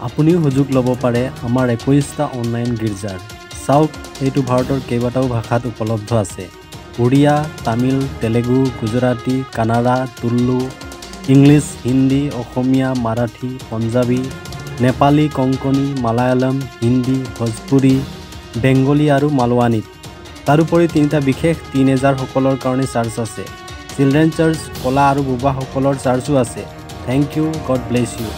আপুনিও সুযোগ ল'ব পাৰে আমাৰ 21টা অনলাইন গীৰ্জাৰ। চাওক, এইটো ভাৰতৰ কেইবাটাও ভাষাত উপলব্ধ আছে। উড়িয়া, তামিল, তেলেগু, গুজৰাটী, কানাড়া, তুলু, ইংলিছ, হিন্দী, অসমীয়া, মাৰাঠী, পঞ্জাবী, নেপালী, কংকণী, মালায়ালম, হিন্দী, ভোজপুৰী, বেংগলী আৰু মালৱানীত। তাৰোপৰি 3টা বিশেষ টিনেজাৰসকলৰ কাৰণে চাৰ্চ আছে। চিলড্ৰেন চাৰ্চ, কলা আৰু বুবাসকলৰ চাৰ্চো আছে। Thank you, God bless you.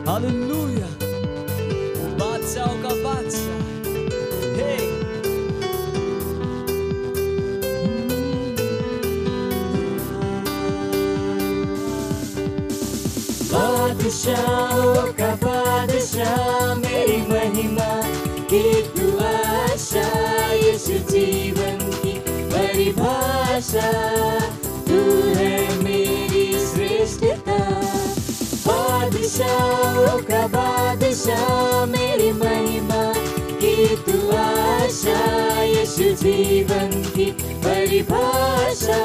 Hallelujah. Bacha oka bacha. Hey. बादशाह का बादशाह मेरी महिमा की तू आशा, यीशु जीवन की परिभाषा, तू है मेरी श्रेष्ठता। बादशाह का बादशाह मेरी महिमा की तू आशा, यीशु जीवन की परिभाषा,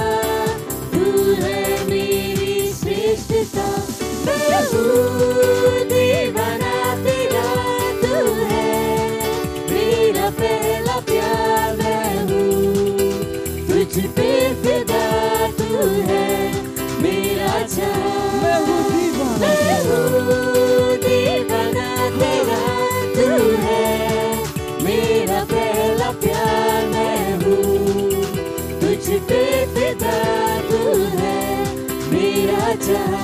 तू है मेरी श्रेष्ठता। मैं हूँ दीवाना तेरा, तू है मेरा पहला प्यार। मैं हूँ तुझ पे फिदा, तू है मेरा जान। मैं हूँ दीवाना तेरा, तू है मेरा पहला प्यार। मैं हूँ तुझ पे फिदा, तू है मेरा जान।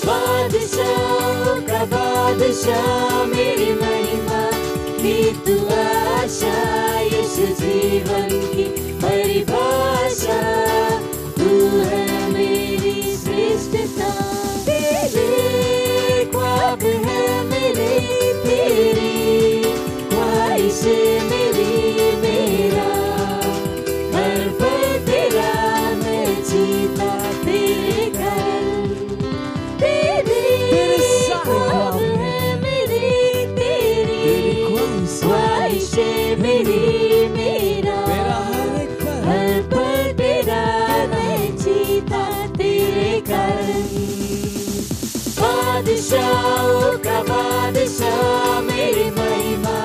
बादशाह का बादशाह मेरी महिमा की तू आशा, यीशु जीवन की परिभाषा, तू है मेरी श्रेष्ठता। तेरे ख्वाब है मेरे, तेरी ख्वाहिशें मेरी, मेरा हर पल तेरा, मैं जीता तेरे घर। तेरे ख्वाब है मेरे, तेरी ख्वाहिशें मेरी, मेरा हर पल तेरा, मैं जीता तेरे घर। बादशाह का बादशाह मेरी महिमा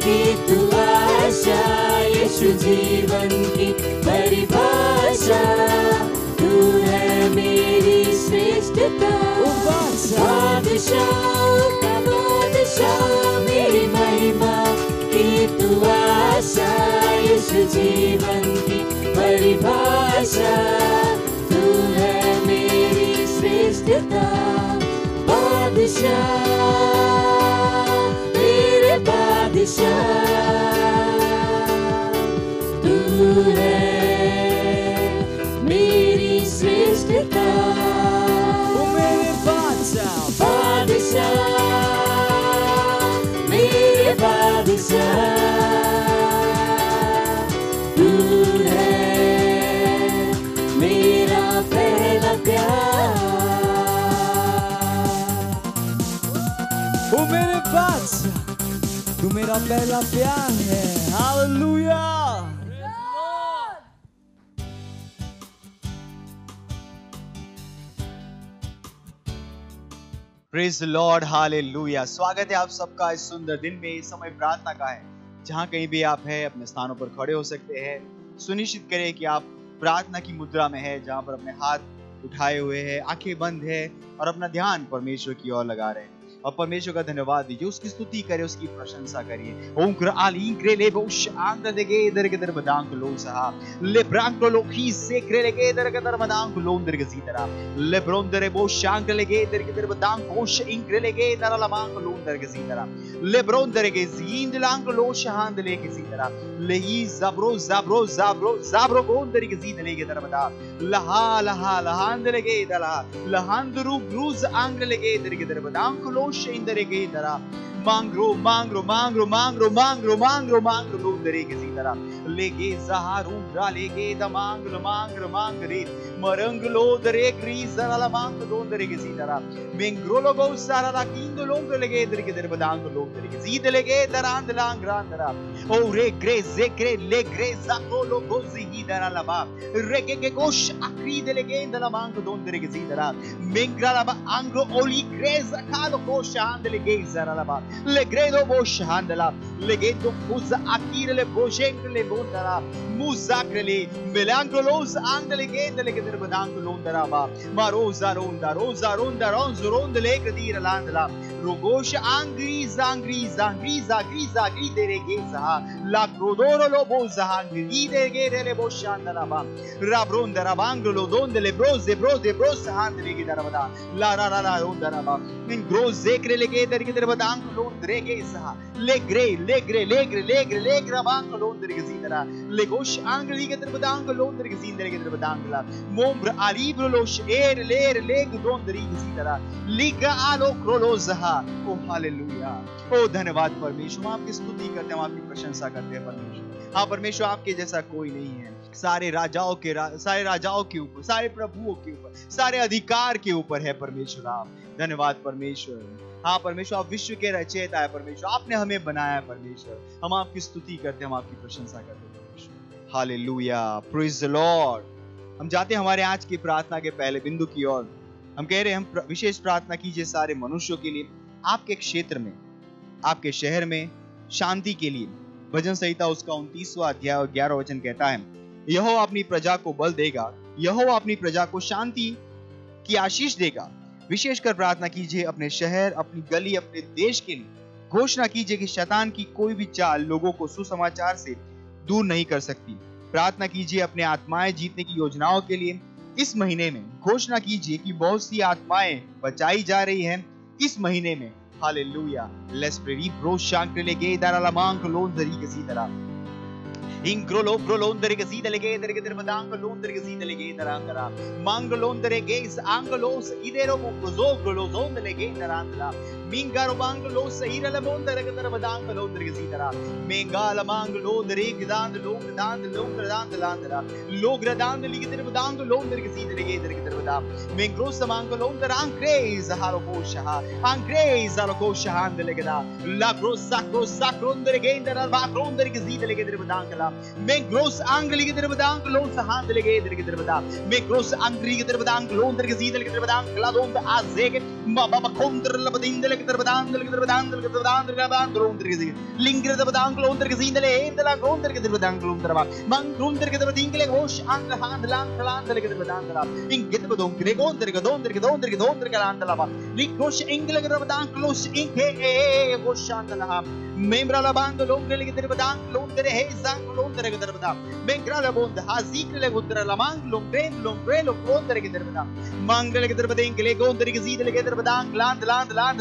की तू आशा, यीशु जीवन की परिभाषा, तू है मेरी श्रेष्ठता। बादशाह का बादशाह मेरी महिमा की तू आशा, यीशु जीवन की परिभाषा, तू है मेरी श्रेष्ठता। बादशाह मेरे बादशाह, तू है मेरी श्रेष्ठता। ओ मेरे बादशाह, बादशाह मेरे बादशाह, तू है मेरा पहला प्यार। ओ मेरे बादशाह, तू मेरा पहला प्यार है। Hallelujah. Praise the Lord, hallelujah. स्वागत है आप सबका इस सुंदर दिन में। इस समय प्रार्थना का है। जहां कहीं भी आप हैं अपने स्थानों पर खड़े हो सकते हैं। सुनिश्चित करें कि आप प्रार्थना की मुद्रा में है, जहां पर अपने हाथ उठाए हुए हैं, आंखें बंद है और अपना ध्यान परमेश्वर की ओर लगा रहे हैं और परमेश्वर का धन्यवाद दीजिए, उसकी स्तुति करें, उसकी प्रशंसा करिए। ओंक्र आलींक्रे लेबोश आंग देगे इधर के दर बदांग लो सहा ले ब्रांग लो खी से क्रे लेगे इधर के दर बदांग लो इधर के सीतरा ले ब्रोंदरे बो शांग लेगे इधर के दर बदांग कोश इंक्रे लेगे इधर लमांग लो इधर के सीतरा ले ब्रोंदरे के जींद लांग लो शांद ले के सीतरा ले ई जब्रो जब्रो जब्रो जब्रो गोंदर के जींद लेगे इधर बदा लहा लहा लहांद लेगे इधर लहांदरू ग्रूज आंग लेगे इधर के दर बदांग लो इंदरे के तरह मांगरो मांगरो मांगरो मांगरो मांगरो मांगरो मांगरो लोंदरे के सी तरह लेगे जहारू रा लेगे द मांगरो मांगरो मांगरे मरंग लोदरे क्रीज ला मांग लोंदरे के सी तरह मेंग्रो लोगो सारा ला किंग लोंग लेगे इधर के दर बदांग लोंदरे के सीध लेगे दरांद लांग रांदरा ओ रे ग्रे जे ग्रे ले ग्रे जाको लोगो जी दरा लबा रेगे के कोश अक्रीद लेगे इंदला मांग लोंदरे के सी तरह मेंग्रा लबा आंग्रो ओली ग्रेज कालो कोश आंद लेगे जरा लबा Legredo boshandala, legendo musa akirele boshenkele bondara, musakrele, melangolos angele gendele gedere badangolondara ba, marosa ronda, rosa ronda, ronzo rondele gradira landala, rogosha angriza angriza angriza griza gridere geza, la crodoro lo bosa angridere gedere boshandala ba, rabronda rabangolo dondele brose brose brose handele gedara bada, la ra ra ra rondara ba, in groze krele gedere gedere badangolo Drege sa legre legre legre legre legre banco londre che sidera legos angli che trebadang londre che sidera che trebadangla mombra alibro los ler leg londre che sidera liga alo krolozaha O hallelujah. ओ धन्यवाद परमेश्वर, हम आपकी स्तुति करते हैं, हम आपकी प्रशंसा करते हैं परमेश्वर। हाँ परमेश्वर, आपके जैसा कोई नहीं है। सारे राजाओं के ऊपर, सारे प्रभुओं के ऊपर, सारे अधिकार के ऊपर है परमेश्वर आप। धन्यवाद परमेश्वर। हाँ परमेश्वर, आप विश्व के रचयिता है परमेश्वर, आपने हमें बनाया है परमेश्वर। हम आपकी स्तुति करते हैं, हम आपकी प्रशंसा करते हैं परमेश्वर। Hallelujah, praise the Lord. हम जाते हैं हमारे आज की प्रार्थना के पहले बिंदु की ओर। हम कह रहे हैं, हम विशेष प्रार्थना कीजिए सारे मनुष्यों के लिए, आपके क्षेत्र में, आपके शहर में शांति के लिए। भजन संहिता उसका 29वां अध्याय और 11वां वचन कहता है, यहोवा अपनी प्रजा को बल देगा, यहोवा अपनी प्रजा को शांति की आशीष देगा। विशेषकर प्रार्थना कीजिए अपने शहर, अपनी गली, अपने देश के लिए। घोषणा कीजिए कि शैतान की कोई भी चाल लोगों को सुसमाचार से दूर नहीं कर सकती। प्रार्थना कीजिए अपने आत्माएं जीतने की योजनाओं के लिए। इस महीने में घोषणा कीजिए कि बहुत सी आत्माएं बचाई जा रही हैं इस महीने में। हालेलुया। Let's pray. ब्रो शांक लेगे दारा मांग लोन दरी के सी तरह Ingrolo prolondere che si deleghe che derbadango londere che si deleghe darandra mango londere che is angelos idero gozoglo zondele che darandra mingaro bangelos irale mondere che derbadango londere che si dara mengala manglo dere che dan landra logra dan li che derbadango londere che si deleghe che derbadam mengros mango londere ancreis halo kosha ancreis halo kosha handele che da la grossa londere che darba londere che si deleghe derbadangla मैं gross आंगली के तरफ Dang loan सहांद लगे इधर की तरफ दांग मैं gross आंगली की तरफ Dang loan दर के सीधे की तरफ दांग कला लोन आज जे के बाबा कोंदर लबदिंद लगे तरफ दांग की तरफ दांग की तरफ दांग की तरफ दांग लोन दर के सीधे लिंग की तरफ दांग लोन दर के सीधे ले इंदला लोन दर के तरफ दांग लोन तरफ मंग लोन दर के तरफ दिंग ले होश आंग हांद लांग लांग दर के तरफ दांग ला इंग के तरफ दोंग के गोन दर के दोन दर के दोन दर के दोन दर के लांग ला लिंग होश इंग लगे तरफ दांग लोश इंग ए होश शांत ला मेम्ब्रा ला बांग लोन के तरफ दांग लोन दर है जांग लोन दर के तरफ Dang Mengrala bonda hazikle gondra la manglo grelo gondra ke derbada mangle ke derbada ingle gondra ke zidle ke derbada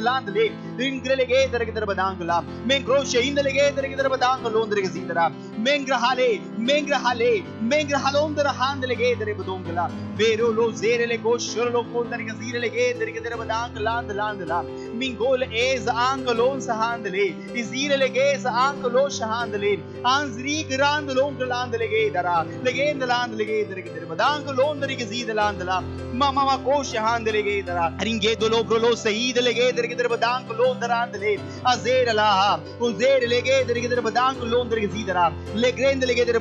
land le ingle ke derbada angla mengro sheindle ke derbada londra ke zidra mengra halondra handle ke derbada vero lo zerele go shorlo gondra ke zidle ke derbada land la mingol ez anglon sahandle izirele ke anglo sahandle anzri grand land lege dara legend land lege dere ke badang lon dere ke zid land la mama kosh hand lege dara ringe dolo brolo said lege dere ke badang lon dara le azer la uzer lege dere ke badang lon dere ke zid dara legend lege dere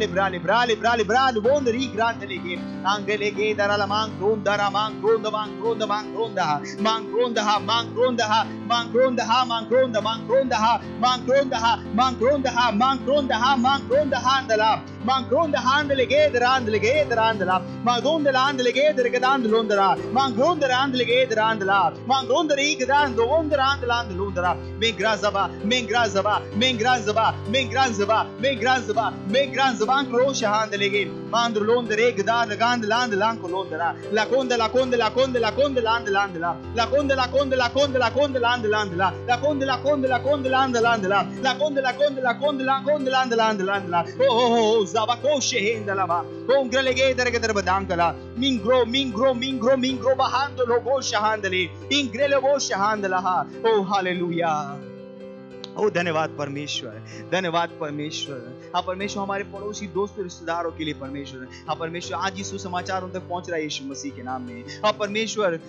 bondri grandelege angelege darala mangronda handala Mangronda handelige derandela Mangronda handelige dergedandlondra Mangronda handelige derandela Mangronda rigedando ondrandelandlondra Mengranzaba Crosha handelige Mandrolonda regedar gandlandlandlondra La conda landlandla La conda landlandla Oh Zabakoshe hendalava Congrelegator Gedarbadankala Mingro Bahandolo Bosha handali Ingrele Bosha handalaha Oh hallelujah ओ धन्यवाद परमेश्वर हाँ परमेश्वर हमारे पड़ोसी दोस्तों रिश्तेदारों के लिए परमेश्वर हाँ परमेश्वर आज यीशु समाचार उन तक पहुंच रहा है यीशु मसीह के नाम में हाँ परमेश्वर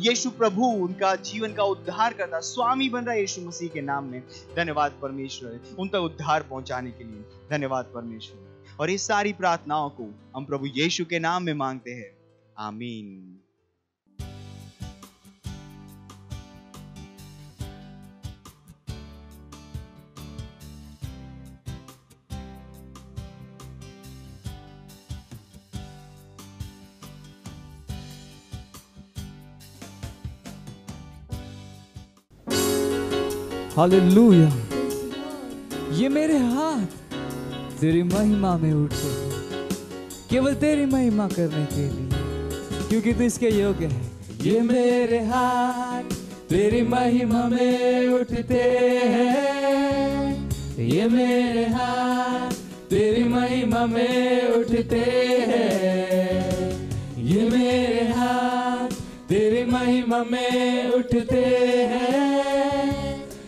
यीशु प्रभु उनका जीवन का उद्धार करता स्वामी बन रहा है यीशु मसीह के नाम में धन्यवाद परमेश्वर उन तक उद्धार पहुंचाने के लिए धन्यवाद परमेश्वर और इस सारी प्रार्थनाओं को हम प्रभु यीशु के नाम में मांगते हैं आमीन हालेलुया ये मेरे हाथ तेरी महिमा में उठे केवल तेरी महिमा करने के लिए क्योंकि तू इसके योग्य है ये मेरे हाथ तेरी महिमा में उठते हैं ये मेरे हाथ तेरी महिमा में उठते हैं ये मेरे हाथ तेरी महिमा में उठते हैं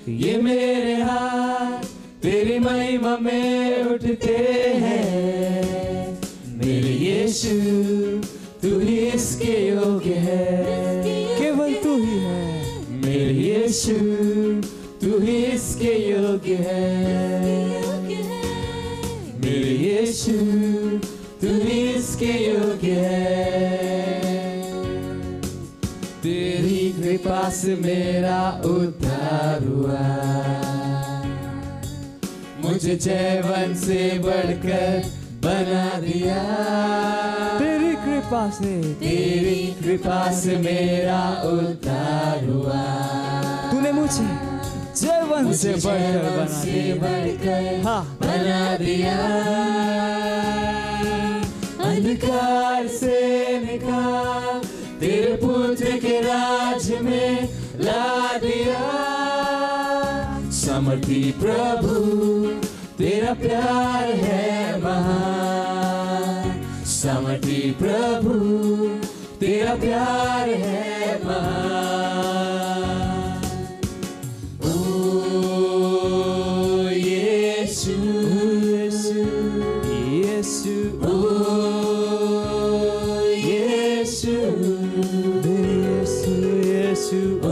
ये मेरे हाथ तेरी महिमा में उठते हैं मेरे यीशु तू ही इसके योग्य है केवल तू ही है मेरे यीशु तू ही इसके योग्य है मेरे यीशु तू ही इसके योग्य है तेरी कृपा से मेरा उद्धार हुआ मुझे जयवन से बढ़कर बना दिया तेरी कृपा से मेरा उद्धार हुआ तूने मुझे जयवन से बढ़कर बना दिया अंधकार से निकाल तेरे पुत्र के राज में ला दिया समर्थी प्रभु तेरा प्यार है महान समर्थी प्रभु तेरा प्यार है महान ओ यीशु यीशु ओ यीशु यीशु ओ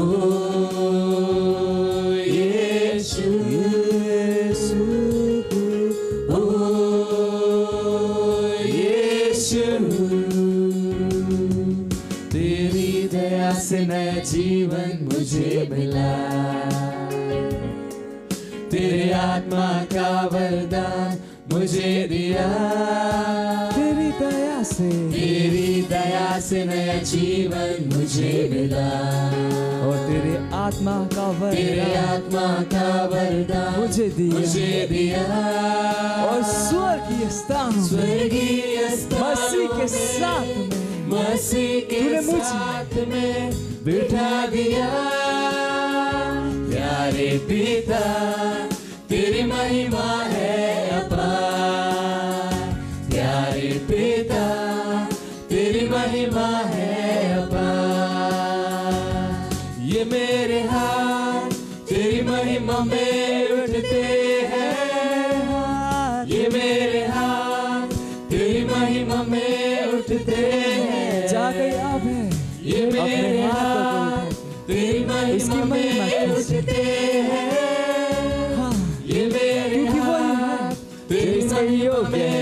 यीशु यीशु ओ यीशु तेरी दया से नया जीवन मुझे मिला तेरे आत्मा का वरदान मुझे दिया तेरी दया से नया जीवन मुझे मिला और तेरे आत्मा का वरदान मुझे दिया और स्वर्गीय स्थान मसीह के साथ में बिठा दिया प्यारे पिता तेरी महिमा है अपार प्यारे पिता तेरी महिमा है अपार ये मेरे हाथ तेरी महिमा में उठते हैं ये मेरे हाथ तेरी महिमा में उठते हैं जाके आप है ये मेरे हाथ तेरी महिमा में उठते हैं ये मेरे हाथ तेरी महिमा में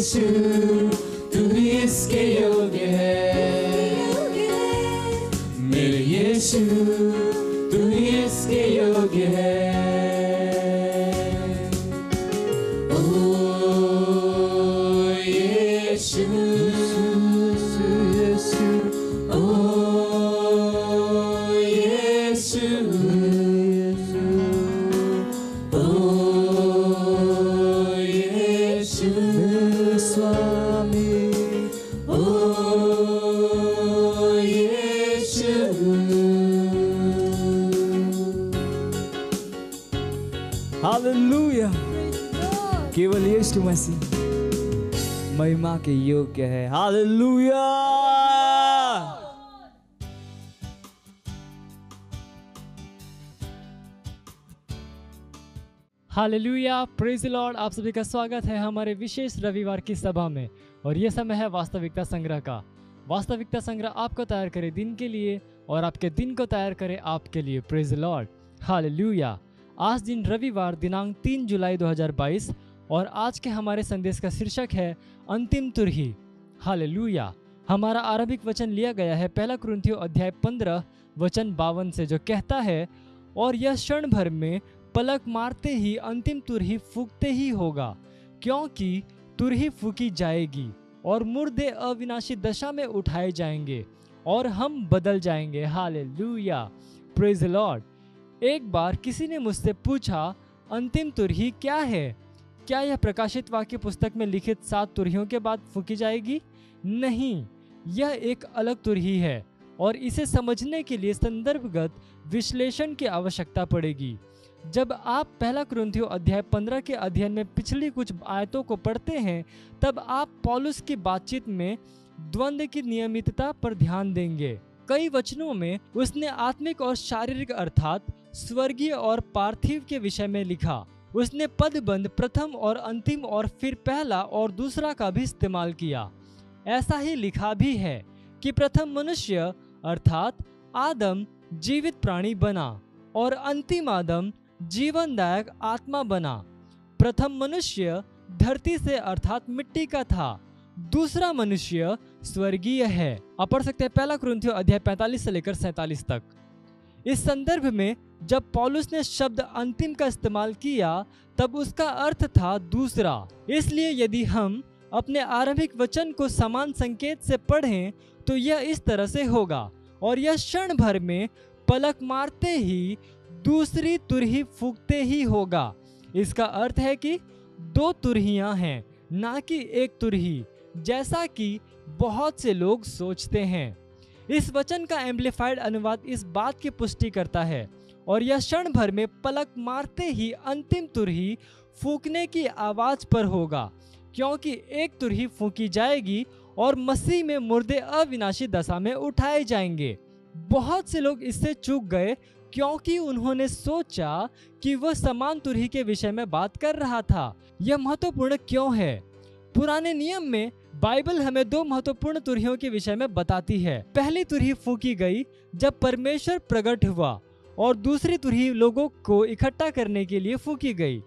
यीशु तू ही इसके योग्य है, मेरे यीशु तू ही इसके योग्य है। हालेलुया, केवल यीशु मसीह महिमा के योग्य है। Hallelujah. Hallelujah, praise the Lord. आप सभी का स्वागत है हमारे विशेष रविवार की सभा में। और ये समय है वास्तविकता संग्रह का। वास्तविकता संग्रह आपको तैयार करे दिन के लिए और आपके दिन को तैयार करे आपके लिए। Praise the Lord, hallelujah. आज दिन रविवार दिनांक 3 जुलाई 2022 और आज के हमारे संदेश का शीर्षक है अंतिम तुरही। हालेलुया। हमारा आरंभिक वचन लिया गया है 1 कुरिन्थियों अध्याय 15 वचन 52 से, जो कहता है, और यह क्षण भर में पलक मारते ही अंतिम तुरही फूकते ही होगा, क्योंकि तुरही फूकी जाएगी और मुर्दे अविनाशी दशा में उठाए जाएंगे और हम बदल जाएंगे। Hallelujah, praise the Lord. एक बार किसी ने मुझसे पूछा, अंतिम तुरही क्या है? क्या यह प्रकाशित वाक्य पुस्तक में लिखित 7 तुरहियों के बाद फूकी जाएगी? नहीं, यह एक अलग तुरही है और इसे समझने के लिए संदर्भगत विश्लेषण की आवश्यकता पड़ेगी। जब आप 1 कुरिन्थियों अध्याय 15 के अध्ययन में पिछली कुछ आयतों को पढ़ते हैं, तब आप पौलुस की बातचीत में द्वंद्व की नियमितता पर ध्यान देंगे। कई वचनों में उसने आत्मिक और शारीरिक अर्थात स्वर्गीय और पार्थिव के विषय में लिखा। उसने पदबंध प्रथम और अंतिम और फिर पहला और दूसरा का भी इस्तेमाल किया। ऐसा ही लिखा भी है कि प्रथम मनुष्य अर्थात आदम जीवित प्राणी बना और अंतिम आदम जीवनदायक आत्मा बना। प्रथम मनुष्य धरती से अर्थात मिट्टी का था, दूसरा मनुष्य स्वर्गीय है। आप पढ़ सकते हैं 1 कुरिन्थियों अध्याय 45 से लेकर 47 तक। इस संदर्भ में जब पौलुस ने शब्द अंतिम का इस्तेमाल किया, तब उसका अर्थ था दूसरा। इसलिए यदि हम अपने आरंभिक वचन को समान संकेत से पढ़ें तो यह इस तरह से होगा, और यह क्षण भर में पलक मारते ही दूसरी तुरही फूकते ही होगा। इसका अर्थ है कि 2 तुरहियां हैं, ना कि एक तुरही, जैसा कि बहुत से लोग सोचते हैं। इस वचन का एम्प्लीफाइड अनुवाद इस बात की पुष्टि करता है, और यह क्षण भर में पलक मारते ही अंतिम तुरही फूकने की आवाज पर होगा, क्योंकि एक तुरही फूकी जाएगी और मसीह में मुर्दे अविनाशी दशा में उठाए जाएंगे। बहुत से लोग इससे चूक गए क्योंकि उन्होंने सोचा कि वह समान तुरही के विषय में बात कर रहा था। यह महत्वपूर्ण क्यों है? पुराने नियम में बाइबल हमें 2 महत्वपूर्ण तुरहियों के विषय में बताती है। पहली तुरही फूकी गई जब परमेश्वर प्रकट हुआ, और दूसरी तुरही लोगों को इकट्ठा करने के लिए फूकी गई।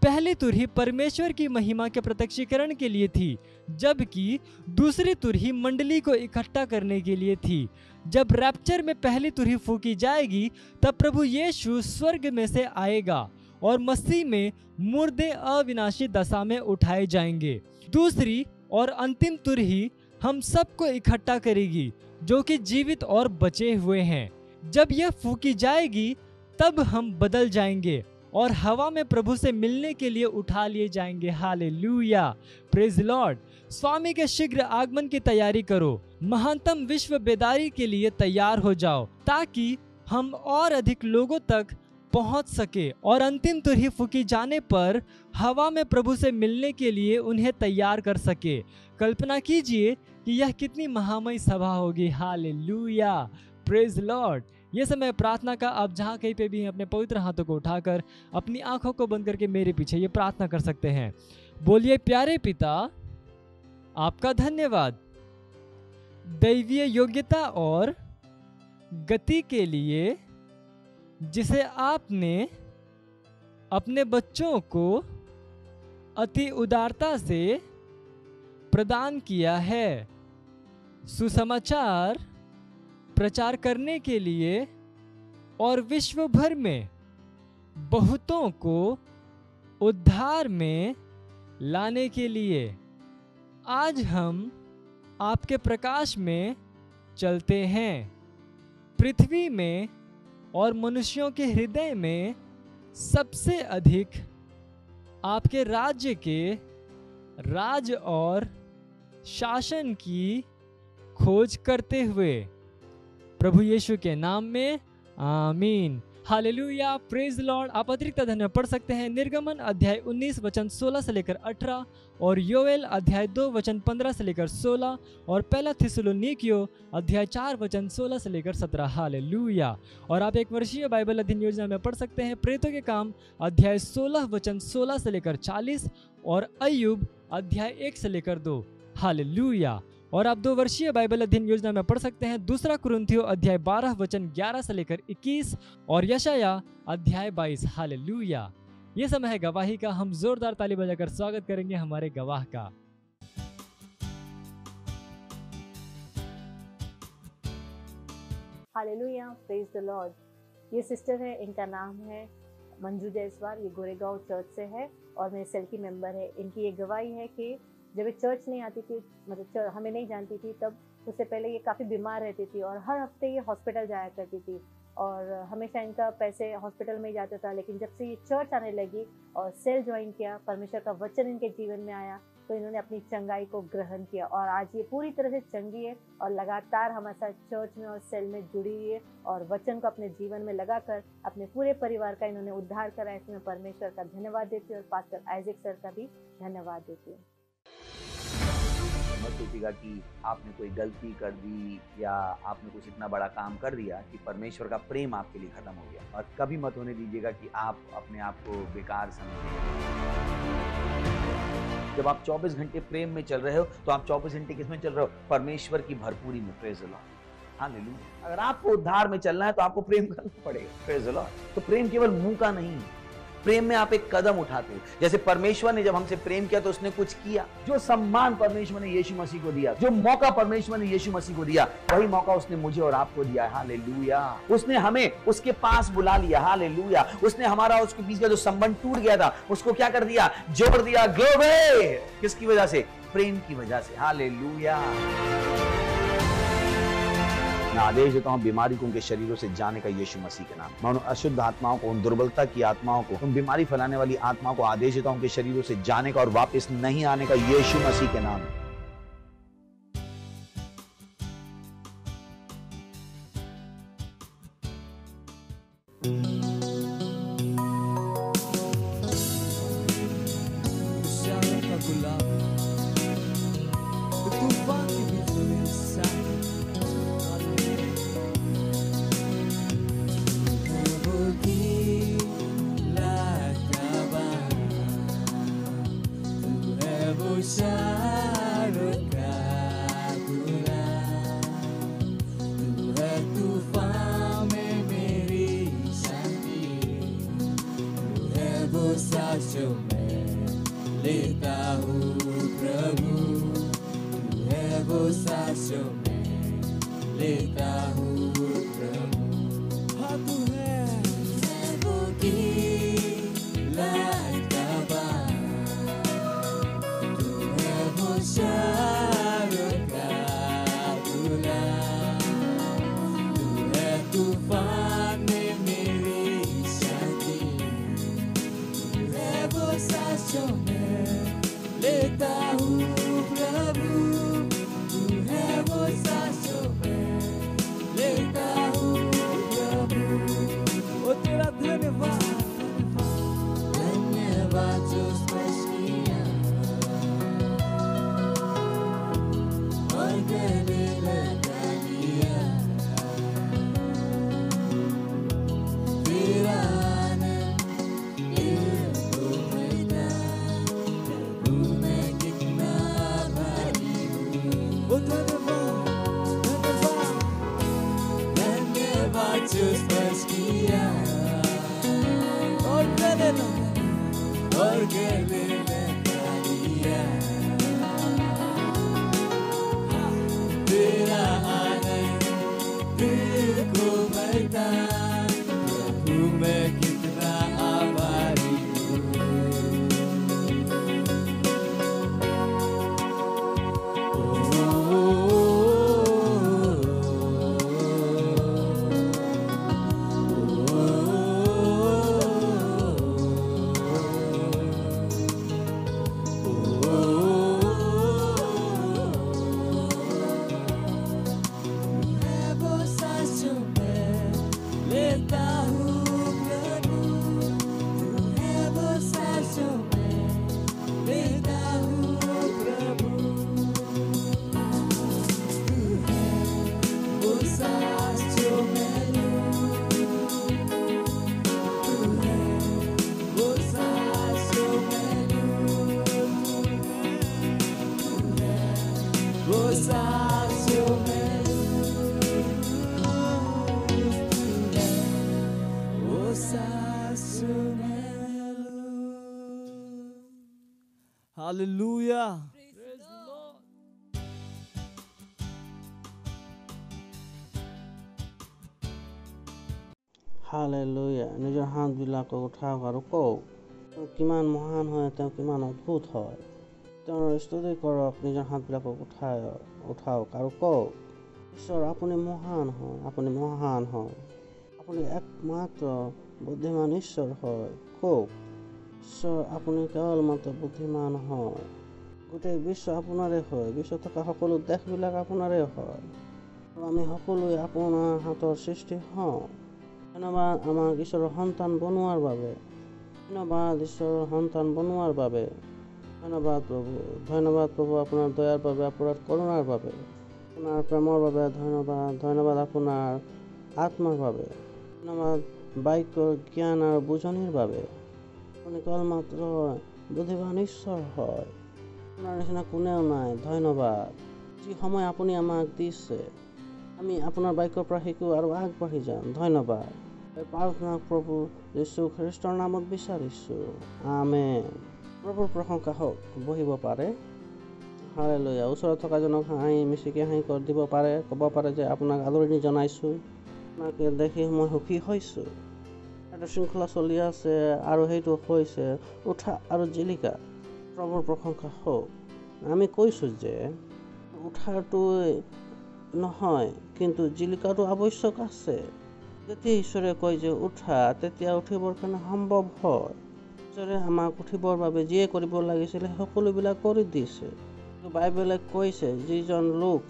पहली तुरही परमेश्वर की महिमा के प्रत्यक्षीकरण के लिए थी, जबकि दूसरी तुरही मंडली को इकट्ठा करने के लिए थी। जब रैप्चर में पहली तुरही फूकी जाएगी, तब प्रभु यीशु स्वर्ग में से आएगा और मसीह में मुर्दे अविनाशी दशा में उठाए जाएंगे। दूसरी और अंतिम तुरही हम सबको इकट्ठा करेगी जो कि जीवित और बचे हुए हैं। जब यह फूकी जाएगी तब हम बदल जाएंगे और हवा में प्रभु से मिलने के लिए उठा लिए जाएंगे। Hallelujah, praise Lord. स्वामी के शीघ्र आगमन की तैयारी करो। महानतम विश्व बेदारी के लिए तैयार हो जाओ, ताकि हम और अधिक लोगों तक पहुंच सके और अंतिम तुरही फूकी जाने पर हवा में प्रभु से मिलने के लिए उन्हें तैयार कर सके। कल्पना कीजिए कि यह कितनी महामयी सभा होगी। Hallelujah, praise Lord. ये समय प्रार्थना का। आप जहाँ कहीं पे भी हैं, अपने पवित्र हाथों को उठाकर अपनी आंखों को बंद करके मेरे पीछे ये प्रार्थना कर सकते हैं। बोलिए, प्यारे पिता, आपका धन्यवाद दैवीय योग्यता और गति के लिए, जिसे आपने अपने बच्चों को अति उदारता से प्रदान किया है, सुसमाचार प्रचार करने के लिए और विश्व भर में बहुतों को उद्धार में लाने के लिए। आज हम आपके प्रकाश में चलते हैं। पृथ्वी में और मनुष्यों के हृदय में सबसे अधिक आपके राज्य के राज और शासन की खोज करते हुए, प्रभु यीशु के नाम में आमीन। Hallelujah, praise Lord. आप अतिरिक्त अध्ययन में पढ़ सकते हैं निर्गमन अध्याय 19 वचन 16 से लेकर 18 और योएल अध्याय 2 वचन 15 से लेकर 16 और पहला थिस्सलुनीकियों अध्याय 4 वचन 16 से लेकर 17। हालेलुया। और आप एक वर्षीय बाइबल अध्ययन योजना में पढ़ सकते हैं प्रेरितों के काम अध्याय 16 वचन 16 से लेकर 40 और अय्यूब अध्याय 1 से लेकर 2। हालेलुया। और आप 2 वर्षीय बाइबल अध्ययन योजना में पढ़ सकते हैं दूसरा कुरिन्थियों अध्याय 12 वचन 11 से लेकर 21 और यशाया अध्याय 22। हालेलुया। ये समय है गवाही का। हम जोरदार ताली बजाकर स्वागत करेंगे हमारे गवाह का। Hallelujah, praise the Lord. ये सिस्टर है, इनका नाम है मंजू जायसवाल। ये गोरेगांव चर्च से है और मेरे सेल की मेंबर है। इनकी ये गवाही है कि जब ये चर्च नहीं आती थी, मतलब हमें नहीं जानती थी, तब उससे पहले ये काफ़ी बीमार रहती थी और हर हफ्ते ये हॉस्पिटल जाया करती थी और हमेशा इनका पैसे हॉस्पिटल में ही जाता था। लेकिन जब से ये चर्च आने लगी और सेल ज्वाइन किया, परमेश्वर का वचन इनके जीवन में आया, तो इन्होंने अपनी चंगाई को ग्रहण किया और आज ये पूरी तरह से चंगी है और लगातार हमारे साथ चर्च में और सेल में जुड़ी हुई है और वचन को अपने जीवन में लगाकर अपने पूरे परिवार का इन्होंने उद्धार करा। इसमें परमेश्वर का धन्यवाद देती हूँ और पास्टर आइजक सर का भी धन्यवाद देती हूँ। मत सोचिएगा कि आपने कोई गलती कर दी या आपने कुछ इतना बड़ा काम कर दिया कि परमेश्वर का प्रेम आपके लिए खत्म हो गया, और कभी मत होने दीजिएगा कि आप अपने आप को बेकार समझें। जब आप 24 घंटे प्रेम में चल रहे हो तो आप 24 घंटे किसमें चल रहे हो? परमेश्वर की भरपूरी में। Praise the Lord. हालेलुया। अगर आपको उद्धार में चलना है तो आपको प्रेम करना पड़ेगा। Praise the Lord. तो प्रेम केवल मुंह का नहीं है, प्रेम में आप एक कदम उठाते हो। जैसे परमेश्वर ने जब हमसे प्रेम किया तो उसने कुछ किया। जो सम्मान परमेश्वर ने यीशु मसीह को दिया, जो मौका परमेश्वर ने यीशु मसीह को दिया, वही मौका उसने मुझे और आपको दिया है। हालेलुया। उसने हमें उसके पास बुला लिया। हालेलुया। उसने हमारा उसके बीच का जो संबंध टूट गया था उसको क्या कर दिया? जोड़ दिया। ग्लोरी। किसकी वजह से? प्रेम की वजह से। हालेलुया। मैं आदेश देता हूं बीमारी को उनके शरीरों से जाने का यीशु मसीह के नाम। मैं उन अशुद्ध आत्माओं को, उन दुर्बलता की आत्माओं को, उन बीमारी फैलाने वाली आत्माओं को आदेश देता हूं उनके शरीरों से जाने का और वापस नहीं आने का यीशु मसीह के नाम। Hallelujah. হালেলুয়া নিজৰ হাতবিলাকক উঠাওক আৰু কওক তেওঁ কিমান মহান হয়, তেওঁ কিমান অদ্ভুত হয়। তেওঁৰ স্তুতি কৰক, নিজৰ হাতবিলাকক উঠাওক আৰু কওক, ঈশ্বৰ আপুনি মহান হয়, আপুনি মহান হয়, আপুনি একমাত্ৰ বুদ্ধিমান ঈশ্বৰ হয়। কওক, ঈশ্বৰ আপুনি কেৱল মাত্ৰ বুদ্ধিমান হয়। গোটেই বিশ্ব আপোনাৰে হয়, বিশ্বত থকা সকলো দেশবিলাক আপোনাৰে হয় আৰু আমি সকলোৱে আপোনাৰ হাতৰ সৃষ্টি হওঁ। ধন্যবাদ আমাক ঈশ্বৰৰ সন্তান বনোৱাৰ বাবে, ধন্যবাদ ঈশ্বৰৰ সন্তান বনোৱাৰ বাবে, ধন্যবাদ প্ৰভু, ধন্যবাদ প্ৰভু আপোনাৰ দয়াৰ বাবে, আপোনাৰ কৰুণাৰ বাবে, আপোনাৰ প্ৰেমৰ বাবে ধন্যবাদ, ধন্যবাদ আপোনাৰ আত্মাৰ বাবে, ধন্যবাদ বাক্যৰ জ্ঞান আৰু বুজনিৰ বাবে। আপুনি কেৱল মাত্ৰ বুদ্ধিমান ঈশ্বৰ হয়, আপোনাৰ নিচিনা কোনেও নাই। ধন্যবাদ যি সময় আপুনি আমাক দিছে, আমি আপোনাৰ বাক্যৰ পৰা শিকোঁ আৰু আগবাঢ়ি যাম। ধন্যবাদ প্ৰাৰ্থনা প্ৰভু যীশু খ্ৰীষ্টৰ নামত বিচাৰিছোঁ, আমেন। প্ৰভুৰ প্ৰশংসা হওক। বহিব পাৰে। হালেলুয়া। ওচৰত থকাজনক হাঁহি মিচিকি হাঁহি দিব পাৰে, ক'ব পাৰে যে আপোনাক আদৰণি জনাইছোঁ, আপোনাক দেখি মই সুখী হৈছোঁ। এটা শৃংখলা চলি আছে আৰু সেইটো হৈছে উঠা আৰু জিলিকা। প্ৰভুৰ প্ৰশংসা হওক। আমি কৈছোঁ যে উঠাটোৱে নহয়, কিন্তু জিলিকাটো আৱশ্যক আছে। যেতিয়া ঈশ্বৰে কয় যে উঠা, তেতিয়া উঠিবৰ কাৰণে সম্ভৱ হয়। ঈশ্বৰে আমাক উঠিবৰ বাবে যিয়ে কৰিব লাগিছিলে সকলোবিলাক কৰি দিছে। বাইবেলে কৈছে যিজন লোক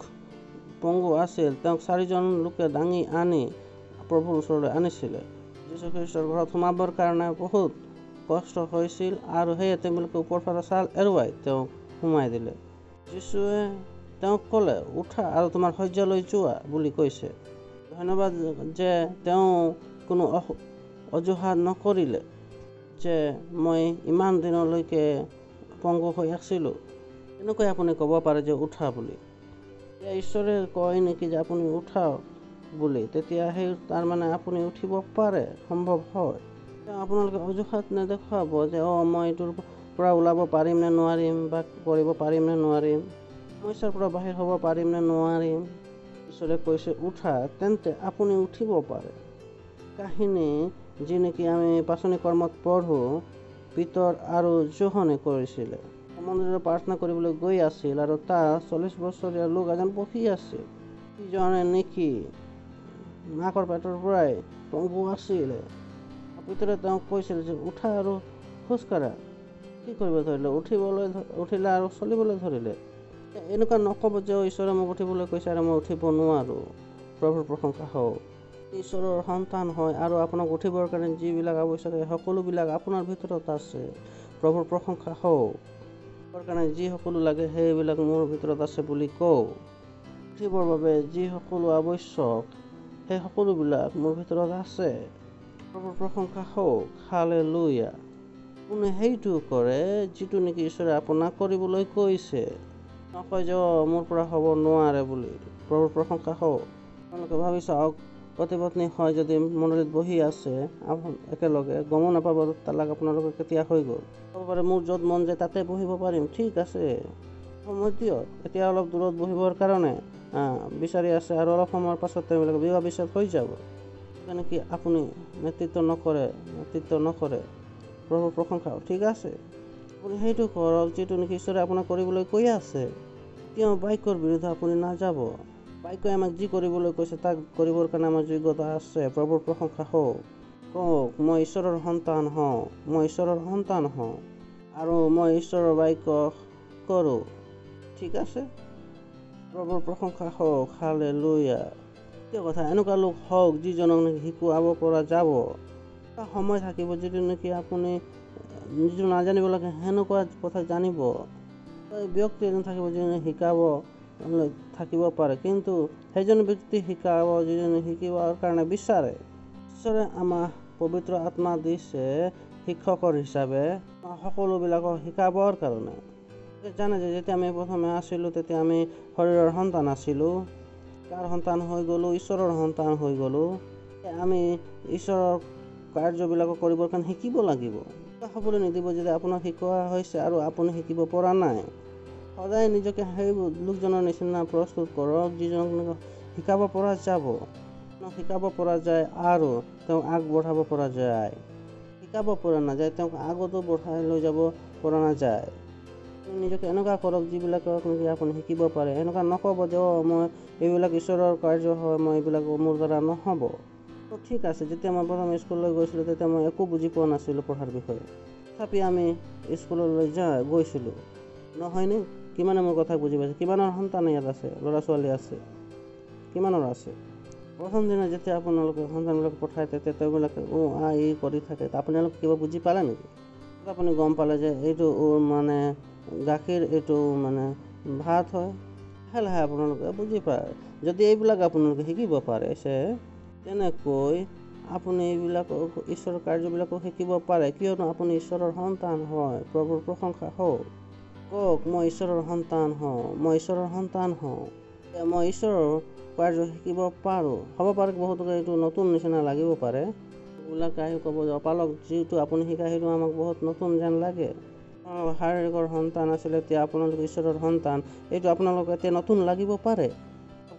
পংগু আছিল তেওঁক 4জন লোকে দাঙি আনি প্ৰভুৰ ওচৰলৈ আনিছিলে। যীশুখ্ৰীষ্টৰ ঘৰত সোমাবৰ কাৰণে বহুত কষ্ট হৈছিল আৰু সেয়ে তেওঁলোকে ওপৰৰ পৰা ছাল এৰুৱাই তেওঁক সোমাই দিলে। যীশুৱে তেওঁক ক'লে, উঠা আৰু তোমাৰ শয্যালৈ যোৱা বুলি কৈছে। ধন্যবাদ যে তেওঁ কোনো অজুহাত নকৰিলে যে মই ইমান দিনলৈকে পংগু হৈ আছিলোঁ। এনেকৈ আপুনি ক'ব পাৰে যে উঠা বুলি। এতিয়া ঈশ্বৰে কয় নেকি যে আপুনি উঠাওক বুলি, তেতিয়া সেই তাৰমানে আপুনি উঠিব পাৰে, সম্ভৱ হয়। তেওঁ আপোনালোকে অজুহাত নেদেখুৱাব যে মই এইটোৰ পৰা ওলাব পাৰিম নে নোৱাৰিম, বা কৰিব পাৰিম নে নোৱাৰিম, সমস্যাৰ পৰা বাহিৰ হ'ব পাৰিম নে নোৱাৰিম। ঈশ্বৰে কৈছে উঠা, তেন্তে আপুনি উঠিব পাৰে। কাহিনী যি নেকি আমি পাচনি কৰ্মত পঢ়োঁ, পিতৰ আৰু যোহনে কৰিছিলে। মন্দিৰত প্ৰাৰ্থনা কৰিবলৈ গৈ আছিল আৰু তাৰ 40 বছৰীয়া লোক এজন বহি আছিল। সিজনে নেকি মাকৰ পেটৰ পৰাই পংগু আছিলে। পিতৰে তেওঁক কৈছিল যে উঠা আৰু খোজকাঢ়া। কি কৰিব ধৰিলে? উঠিলে আৰু চলিবলৈ ধৰিলে। এনেকুৱা নক'ব যে ঈশ্বৰে মোক উঠিবলৈ কৈছে আৰু মই উঠিব নোৱাৰোঁ। প্ৰভুৰ প্ৰশংসা হওক। ঈশ্বৰৰ সন্তান হয় আৰু আপোনাক উঠিবৰ কাৰণে যিবিলাক আৱশ্যক সকলোবিলাক আপোনাৰ ভিতৰত আছে। প্ৰভুৰ প্ৰশংসা হওক। উঠিবৰ কাৰণে যি সকলো লাগে সেইবিলাক মোৰ ভিতৰত আছে বুলি কওঁ। উঠিবৰ বাবে যি সকলো আৱশ্যক সেই সকলোবিলাক মোৰ ভিতৰত আছে। প্ৰভুৰ প্ৰশংসা হওক। হালেলুয়া। কোনে সেইটো কৰে যিটো নেকি ঈশ্বৰে আপোনাক কৰিবলৈ কৈছে। নকয় যে মোৰ পৰা হ'ব নোৱাৰে বুলি। প্ৰভুৰ প্ৰশংসা হওক। আপোনালোকে ভাবি চাওক, পতি পত্নী হয় যদি মণ্ডলীত বহি আছে একেলগে, গমো নাপাব তালাক আপোনালোকৰ কেতিয়া হৈ গ'ল। ক'ব পাৰে মোৰ য'ত মন যায় তাতে বহিব পাৰিম, ঠিক আছে, সময় দিয়ক। এতিয়া অলপ দূৰত বহিবৰ কাৰণে বিচাৰি আছে আৰু অলপ সময়ৰ পাছত তেওঁলোকে বিবাহ বিচ্ছেদ হৈ যাব। সেইকাৰণে কি আপুনি নেতৃত্ব নকৰে। প্ৰভুৰ প্ৰশংসা, ঠিক আছে, আপুনি সেইটো কৰক যিটো নেকি ঈশ্বৰে আপোনাক কৰিবলৈ কৈ আছে। তেওঁ বাক্যৰ বিৰুদ্ধে আপুনি নাযাব। বাক্যই আমাক যি কৰিবলৈ কৈছে তাক কৰিবৰ কাৰণে আমাৰ যোগ্যতা আছে। প্ৰভুৰ প্ৰশংসা হওক। কওক, মই ঈশ্বৰৰ সন্তান হওঁ, মই ঈশ্বৰৰ সন্তান হওঁ আৰু মই ঈশ্বৰৰ বাক্য কৰোঁ, ঠিক আছে। প্ৰভুৰ প্ৰশংসা হওক। হালেলুয়া। এতিয়া কথা, এনেকুৱা লোক হওক যিজনক নেকি শিকোৱাব পৰা যাব। এটা সময় থাকিব যিটো নেকি আপুনি যিটো নাজানিব লাগে সেনেকুৱা কথা জানিব। ব্যক্তি এজন থাকিব যিজনে শিকাব থাকিব পাৰে, কিন্তু সেইজন ব্যক্তি শিকাব যিজনে শিকিবৰ কাৰণে বিচাৰে। ঈশ্বৰে আমাক পবিত্ৰ আত্মা দিছে শিক্ষকৰ হিচাপে সকলোবিলাকক শিকাবৰ কাৰণে। জানে যে যেতিয়া আমি প্ৰথমে আছিলোঁ তেতিয়া আমি শৰীৰৰ সন্তান আছিলোঁ, কাৰ সন্তান হৈ গ'লোঁ? ঈশ্বৰৰ সন্তান হৈ গ'লোঁ। আমি ঈশ্বৰৰ কাৰ্যবিলাকো কৰিবৰ কাৰণে শিকিব লাগিব। হ'বলৈ নিদিব যদি আপোনাক শিকোৱা হৈছে আৰু আপুনি শিকিব পৰা নাই। সদায় নিজকে সেই লোকজনৰ নিচিনা প্ৰস্তুত কৰক যিজনক শিকাব পৰা যাব, শিকাব পৰা যায় আৰু তেওঁক আগবঢ়াব পৰা যায়। শিকাব পৰা নাযায় তেওঁক আগতো বঢ়াই লৈ যাব পৰা নাযায়। নিজকে এনেকুৱা কৰক যিবিলাকক নেকি আপুনি শিকিব পাৰে। এনেকুৱা নক'ব যে মই এইবিলাক ঈশ্বৰৰ কাৰ্য হয়, মই এইবিলাক মোৰ দ্বাৰা নহ'ব। ঠিক আছে, যেতিয়া মই প্ৰথম স্কুললৈ গৈছিলোঁ তেতিয়া মই একো বুজি পোৱা নাছিলোঁ পঢ়াৰ বিষয়ে। তথাপি আমি স্কুললৈ গৈছিলোঁ, নহয়নে? কিমানে মোৰ কথা বুজি পাইছে? কিমানৰ সন্তান ইয়াত আছে, ল'ৰা ছোৱালী আছে? কিমানৰ আছে? প্ৰথম দিনা যেতিয়া আপোনালোকে সন্তানবিলাক পঠায় তেতিয়া তেওঁবিলাকে কৰি থাকে। আপোনালোকে কিবা বুজি পালে নেকি? আপুনি গম পালে যে এইটো মানে গাখীৰ, এইটো মানে ভাত হয়। লাহে লাহে আপোনালোকে বুজি পায়। যদি এইবিলাক আপোনালোকে শিকিব পাৰিছে তেনেকৈ আপুনি এইবিলাক ঈশ্বৰৰ কাৰ্যবিলাকো শিকিব পাৰে, কিয়নো আপুনি ঈশ্বৰৰ সন্তান হয়। প্ৰভুৰ প্ৰশংসা হওক। কওক, মই ঈশ্বৰৰ সন্তান হওঁ, মই ঈশ্বৰৰ সন্তান হওঁ, মই ঈশ্বৰৰ কাৰ্য শিকিব পাৰোঁ। হ'ব পাৰে বহুতকে এইটো নতুন নিচিনা লাগিব পাৰে। এইবিলাক আহি ক'ব যে অপালক যিটো আপুনি শিকায় সেইটো আমাক বহুত নতুন যেন লাগে। শাৰীৰিকৰ সন্তান আছিলে, এতিয়া আপোনালোক ঈশ্বৰৰ সন্তান। এইটো আপোনালোক এতিয়া নতুন লাগিব পাৰে,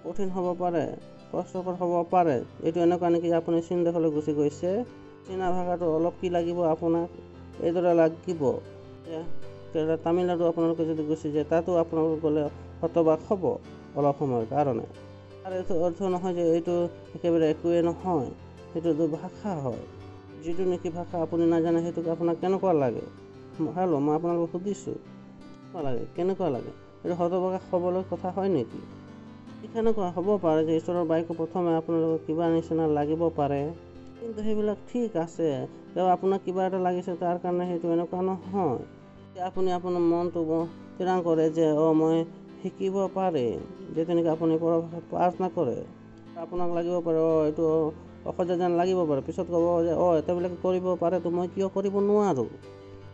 কঠিন হ'ব পাৰে, কষ্টকৰ হ'ব পাৰে। এইটো এনেকুৱা নেকি আপুনি চীন দেশলৈ গুচি গৈছে, চীনা ভাষাটো অলপ কি লাগিব আপোনাক, এইদৰে লাগিব। তামিলনাডু আপোনালোকে যদি গুচি যায় তাতো আপোনালোক গ'লে হতবাক হ'ব অলপ সময়ৰ কাৰণে। আৰু এইটো অৰ্থ নহয় যে এইটো একেবাৰে একোৱেই নহয়, সেইটোতো ভাষা হয়। যিটো নেকি ভাষা আপুনি নাজানে সেইটোক আপোনাক কেনেকুৱা লাগে? হেল্ল', মই আপোনালোকক সুধিছোঁ, কেনেকুৱা লাগে? এইটো হতবাক হ'বলৈ কথা হয় নেকি? কেনেকুৱা হ'ব পাৰে যে ঈশ্বৰৰ বাক্য প্ৰথমে আপোনালোকক কিবা নিচিনা লাগিব পাৰে, কিন্তু সেইবিলাক ঠিক আছে। আপোনাক কিবা এটা লাগিছে তাৰ কাৰণে সেইটো এনেকুৱা নহয়। আপুনি আপোনাৰ মনটো থিৰাং কৰে যে মই শিকিব পাৰিম। যে তেনেকৈ আপুনি প্ৰাৰ্থনা কৰে, আপোনাক লাগিব পাৰে এইটো অসহজ যেন লাগিব পাৰে। পিছত ক'ব যে তেওঁবিলাকে কৰিব পাৰে, তো মই কিয় কৰিব নোৱাৰোঁ?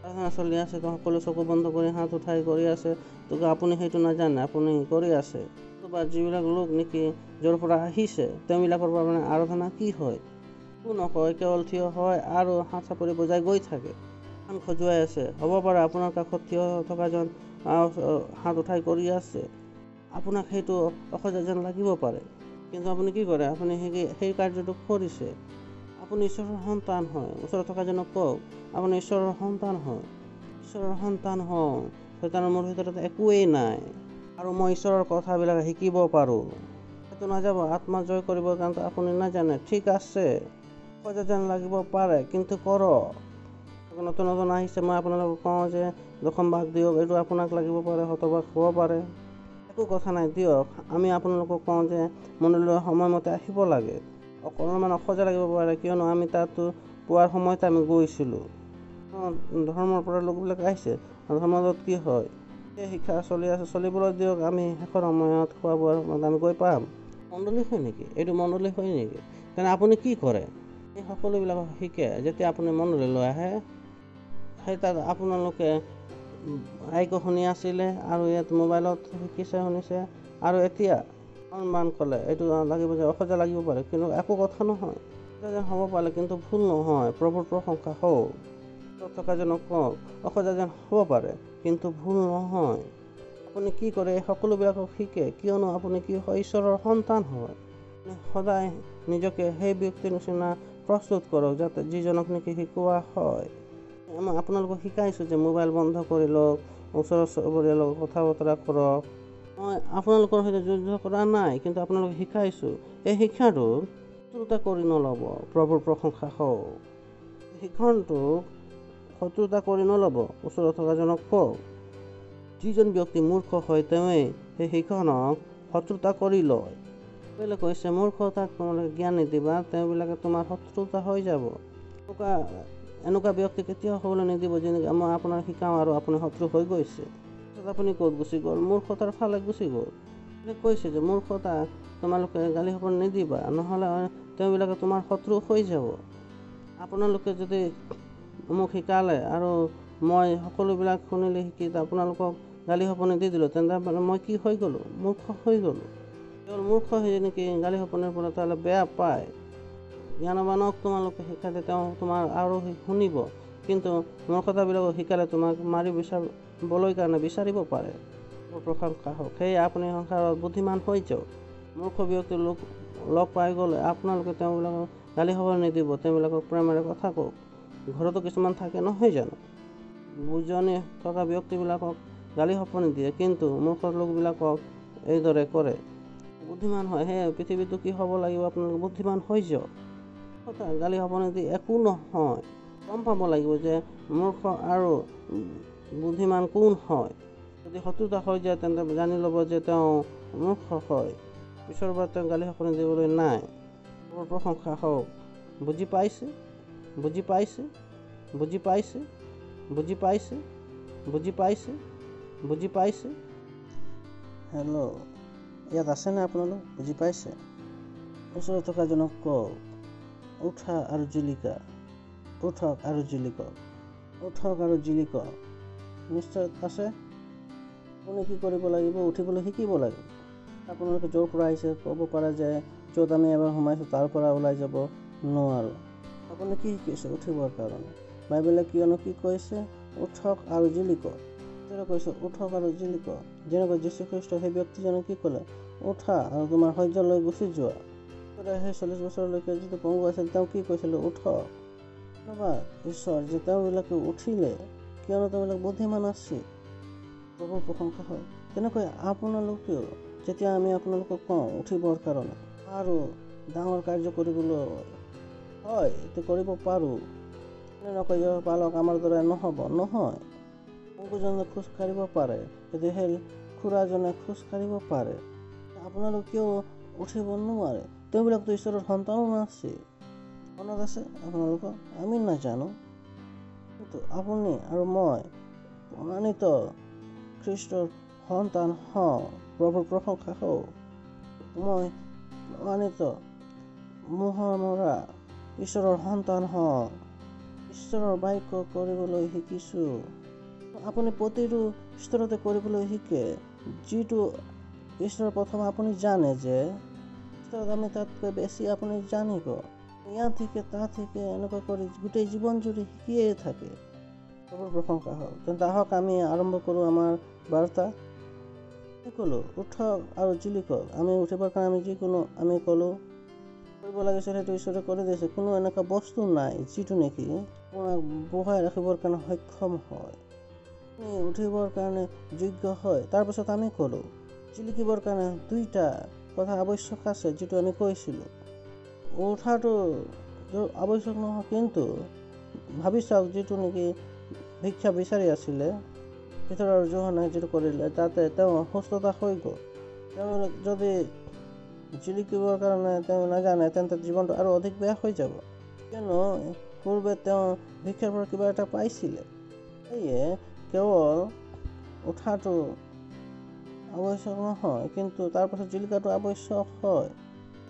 প্ৰাৰ্থনা চলি আছে, তো সকলো চকু বন্ধ কৰি হাত উঠাই কৰি আছে, তো আপুনি সেইটো নাজানে, আপুনি কৰি আছে। বা যিবিলাক লোক নেকি য'ৰ পৰা আহিছে তেওঁবিলাকৰ পৰা মানে আৰাধনা কি হয়? একো নকয়, কেৱল থিয় হয় আৰু হাত চাপৰি বজাই গৈ থাকে, কাণ খজুৱাই আছে। হ'ব পাৰে আপোনাৰ কাষত থিয় থকাজন হাত উঠাই কৰি আছে, আপোনাক সেইটো অসহজ যেন লাগিব পাৰে, কিন্তু আপুনি কি কৰে? আপুনি সেই কাৰ্যটো কৰিছে। আপুনি ঈশ্বৰৰ সন্তান হয়। ওচৰত থকাজনক কওক, আপুনি ঈশ্বৰৰ সন্তান হয়। ঈশ্বৰৰ সন্তান হওঁ, শয়তানৰ মোৰ ভিতৰত একোৱেই নাই আৰু মই ঈশ্বৰৰ কথাবিলাক শিকিব পাৰোঁ। সেইটো নাযাব আত্মা জয় কৰিবৰ কাৰণে আপুনি নাজানে, ঠিক আছে, সহজ যেন লাগিব পাৰে, কিন্তু কৰক। নতুন নতুন আহিছে, মই আপোনালোকক কওঁ যে দশম ভাগ দিয়ক, এইটো আপোনাক লাগিব পাৰে, হতবাক হ'ব পাৰে, একো কথা নাই, দিয়ক। আমি আপোনালোকক কওঁ যে মনলৈ সময়মতে আহিব লাগে। অকণমান অসহজ লাগিব পাৰে, কিয়নো আমি তাতো পোৱাৰ সময়তে আমি গৈছিলোঁ। ধৰ্মৰ পৰা লোকবিলাক আহিছে, ধৰ্মত কি হয় সেই শিক্ষা চলি আছে, চলিবলৈ দিয়ক। আমি শেষৰ সময়ত খোৱা বোৱাৰ সময়ত আমি গৈ পাম। মণ্ডলী হয় নেকি? এইটো মণ্ডলী হয় নেকি? তেনে আপুনি কি কৰে? এই সকলোবিলাক শিকে। যেতিয়া আপুনি মণ্ডলীলৈ আহে, সেই তাত আপোনালোকে আইকো শুনি আছিলে আৰু ইয়াত মোবাইলত শুনিছে আৰু এতিয়া সন্মান ক'লে এইটো লাগিব যে অসহজ লাগিব পাৰে, কিন্তু একো কথা নহয়, যেন হ'ব পাৰে, কিন্তু ভুল নহয়। প্ৰভুৰ প্ৰশংসা হওক। থকাজনক কওক, অসহজ যেন হ'ব পাৰে, কিন্তু ভুল নহয়। আপুনি কি কৰে? এই সকলোবিলাকক শিকে, কিয়নো আপুনি কি হয়? ঈশ্বৰৰ সন্তান হয়। সদায় নিজকে সেই ব্যক্তিৰ নিচিনা প্ৰস্তুত কৰক, যাতে যিজনক নেকি শিকোৱা হয়। মই আপোনালোকক শিকাইছোঁ যে মোবাইল বন্ধ কৰি লওক, ওচৰৰ চুবুৰীয়াৰ লগত কথা বতৰা কৰক। মই আপোনালোকৰ সৈতে যুদ্ধ কৰা নাই, কিন্তু আপোনালোকক শিকাইছোঁ। এই শিক্ষাটো শত্ৰুতা কৰি নল'ব। প্ৰভুৰ প্ৰশংসা হওক। শিক্ষণটোক শত্ৰুতা কৰি নল'ব। ওচৰত থকাজনক কওক, যিজন ব্যক্তি মূৰ্খ হয় তেওঁৱেই সেই শিক্ষণক শত্ৰুতা কৰি লয়। বেলেগ কৈছে, মূৰ্খতাক তোমালোকে জ্ঞান নিদিবা, তেওঁবিলাকে তোমাৰ শত্ৰুতা হৈ যাব। এনেকুৱা ব্যক্তি কেতিয়াও হ'বলৈ নিদিব যেনেকৈ মই আপোনাক শিকাওঁ আৰু আপুনি শত্ৰু হৈ গৈছে। আপুনি ক'ত গুচি গ'ল? মূৰ্খতাৰ ফালে গুচি গ'ল। কৈছে যে মূৰ্খতা তোমালোকে গালি শপনি নিদিবা, নহ'লে তেওঁবিলাকে তোমাৰ শত্ৰু হৈ যাব। আপোনালোকে যদি মোক শিকালে আৰু মই সকলোবিলাক শুনিলে শিকি আপোনালোকক গালি সপনি দি দিলোঁ, তেন্তে মই কি হৈ গ'লোঁ? মূৰ্খ হৈ গ'লোঁ। কেৱল মূৰ্খ হৈ নেকি গালি সপনিৰ পৰা তালৈ বেয়া পায়? জ্ঞানৱানক তোমালোকে শিকালে তেওঁ তোমাৰ আৰু শুনিব, কিন্তু মূৰ্খতাবিলাকক শিকালে তোমাক মাৰি বিচাৰিবলৈ কাৰণে বিচাৰিব পাৰে। প্ৰশংসা হওক। সেয়ে আপুনি সংসাৰত বুদ্ধিমান হৈ যাওক। মূৰ্খ ব্যক্তি লগ পাই গ'লে আপোনালোকে তেওঁবিলাকক গালি সপনি নিদিব, তেওঁবিলাকক প্ৰেমেৰে কথা কওক। ঘৰতো কিছুমান থাকে নহয় জানো, বুজনি থকা ব্যক্তিবিলাকক গালি সপনি দিয়ে, কিন্তু মূৰ্খ লোকবিলাকক এইদৰে কৰে। বুদ্ধিমান হয়, সেয়ে পৃথিৱীত কি হ'ব লাগিব, আপোনালোকে বুদ্ধিমান হৈ যাওক। গালি সপনি দি একো নহয়, গম পাব লাগিব যে মূৰ্খ আৰু বুদ্ধিমান কোন হয়। যদি শত্ৰুতা হৈ যায় তেন্তে জানি ল'ব যে তেওঁ মূৰ্খ হয়। পিছৰবাৰ তেওঁ গালি সপনি দিবলৈ নাই। প্ৰশংসা হওক। বুজি পাইছে? বুজি পাইছে? বুজি পাইছে? বুজি পাইছে? বুজি পাইছে? বুজি পাইছে? হেল্ল', ইয়াত আছেনে আপোনালোক? বুজি পাইছে? ওচৰত থকাজনক কওক, উঠা আৰু জিলিকা। উঠক আৰু জিলিকক। উঠক আৰু জিলিকক। নিশ্চয় আছে? আপুনি কি কৰিব লাগিব? উঠিবলৈ শিকিব লাগিব। আপোনালোকে য'ৰ পৰা আহিছে ক'ব পাৰে যে য'ত আমি এবাৰ সোমাইছোঁ তাৰ পৰা ওলাই যাব নোৱাৰোঁ। আপুনি কি শিকিছে উঠিবৰ কাৰণে? বাইবেলে কিয়নো কি কৈছে? উঠক আৰু জিলিকক। তেওঁ কৈছে উঠক আৰু জিলিকক। যেনেকৈ যীশুখ্ৰীষ্ট সেই ব্যক্তিজনে কি ক'লে? উঠা আৰু তোমাৰ সহ্য লৈ গুচি যোৱা। সেই 40 বছৰলৈকে যিটো পংগু আছিল তেওঁ কি কৈছিলে? উঠক। ধন্যবাদ ঈশ্বৰ যে তেওঁবিলাকে উঠিলে, কিয়নো তেওঁবিলাক বুদ্ধিমান আছিল। প্ৰভুৰ প্ৰশংসা হয়। তেনেকৈ আপোনালোকেও যেতিয়া আমি আপোনালোকক কওঁ উঠিবৰ কাৰণে আৰু ডাঙৰ কাৰ্য কৰিবলৈ হয়, এইটো কৰিব পাৰোঁ। নকয় পালক আমাৰ দৰে নহ'ব, নহয়। পংগুজনে খোজ কাঢ়িব পাৰে, যদি সেই খুৰাজনে খোজ কাঢ়িব পাৰে, আপোনালোক কিয় উঠিব নোৱাৰে? তেওঁবিলাকতো ঈশ্বৰৰ সন্তানো নাছিল। মনত আছে আপোনালোকৰ? আমি নাজানো, কিন্তু আপুনি আৰু মই প্ৰমাণিত খ্ৰীষ্টৰ সন্তান হওঁ। প্ৰভুৰ প্ৰশংসা হওক। মই প্ৰমাণিত মোহৰ মৰা ঈশ্বৰৰ সন্তান হওঁ। ঈশ্বৰৰ বাক্য কৰিবলৈ শিকিছোঁ। আপুনি প্ৰতিটো স্তৰতে কৰিবলৈ শিকে, যিটো ঈশ্বৰৰ প্ৰথম আপুনি জানে যে স্তৰত আমি তাতকৈ বেছি আপুনি জানিব। ইয়াত শিকে তাত শিকে, এনেকুৱা কৰি গোটেই জীৱন জুৰি শিকিয়েই থাকে। প্ৰভুৰ প্ৰশংসা হওক। তেন্তে আহক আমি আৰম্ভ কৰোঁ আমাৰ বাৰ্তা। কি ক'লোঁ? উঠক আৰু জিলিকক। আমি উঠিবৰ কাৰণে আমি যিকোনো আমি ক'লোঁ কৰিব লাগিছিল সেইটো ঈশ্বৰে কৰি দিছে। কোনো এনেকুৱা বস্তু নাই যিটো নেকি আপোনাক বহাই ৰাখিবৰ কাৰণে সক্ষম হয়। আপুনি উঠিবৰ কাৰণে যোগ্য হয়। তাৰপিছত আমি ক'লোঁ জিলিকিবৰ কাৰণে 2টা কথা আৱশ্যক আছে, যিটো আমি কৈছিলোঁ। উঠাটো আৱশ্যক নহয়, কিন্তু ভাবি চাওক যিটো নেকি ভিক্ষা বিচাৰি আছিলে ভিতৰৰ যোহনে যিটো কৰিলে, তাতে তেওঁ সুস্থতা হৈ গ'ল। তেওঁলোক যদি জিলিকিবৰ কাৰণে তেওঁ নাজানে তেন্তে জীৱনটো আৰু অধিক বেয়া হৈ যাব, কিয়নো পূৰ্বে তেওঁ ভিক্ষাৰ পৰা কিবা এটা পাইছিলে। সেয়ে কেৱল উঠাটো আৱশ্যক নহয়, কিন্তু তাৰপাছত জিলিকাটো আৱশ্যক হয়।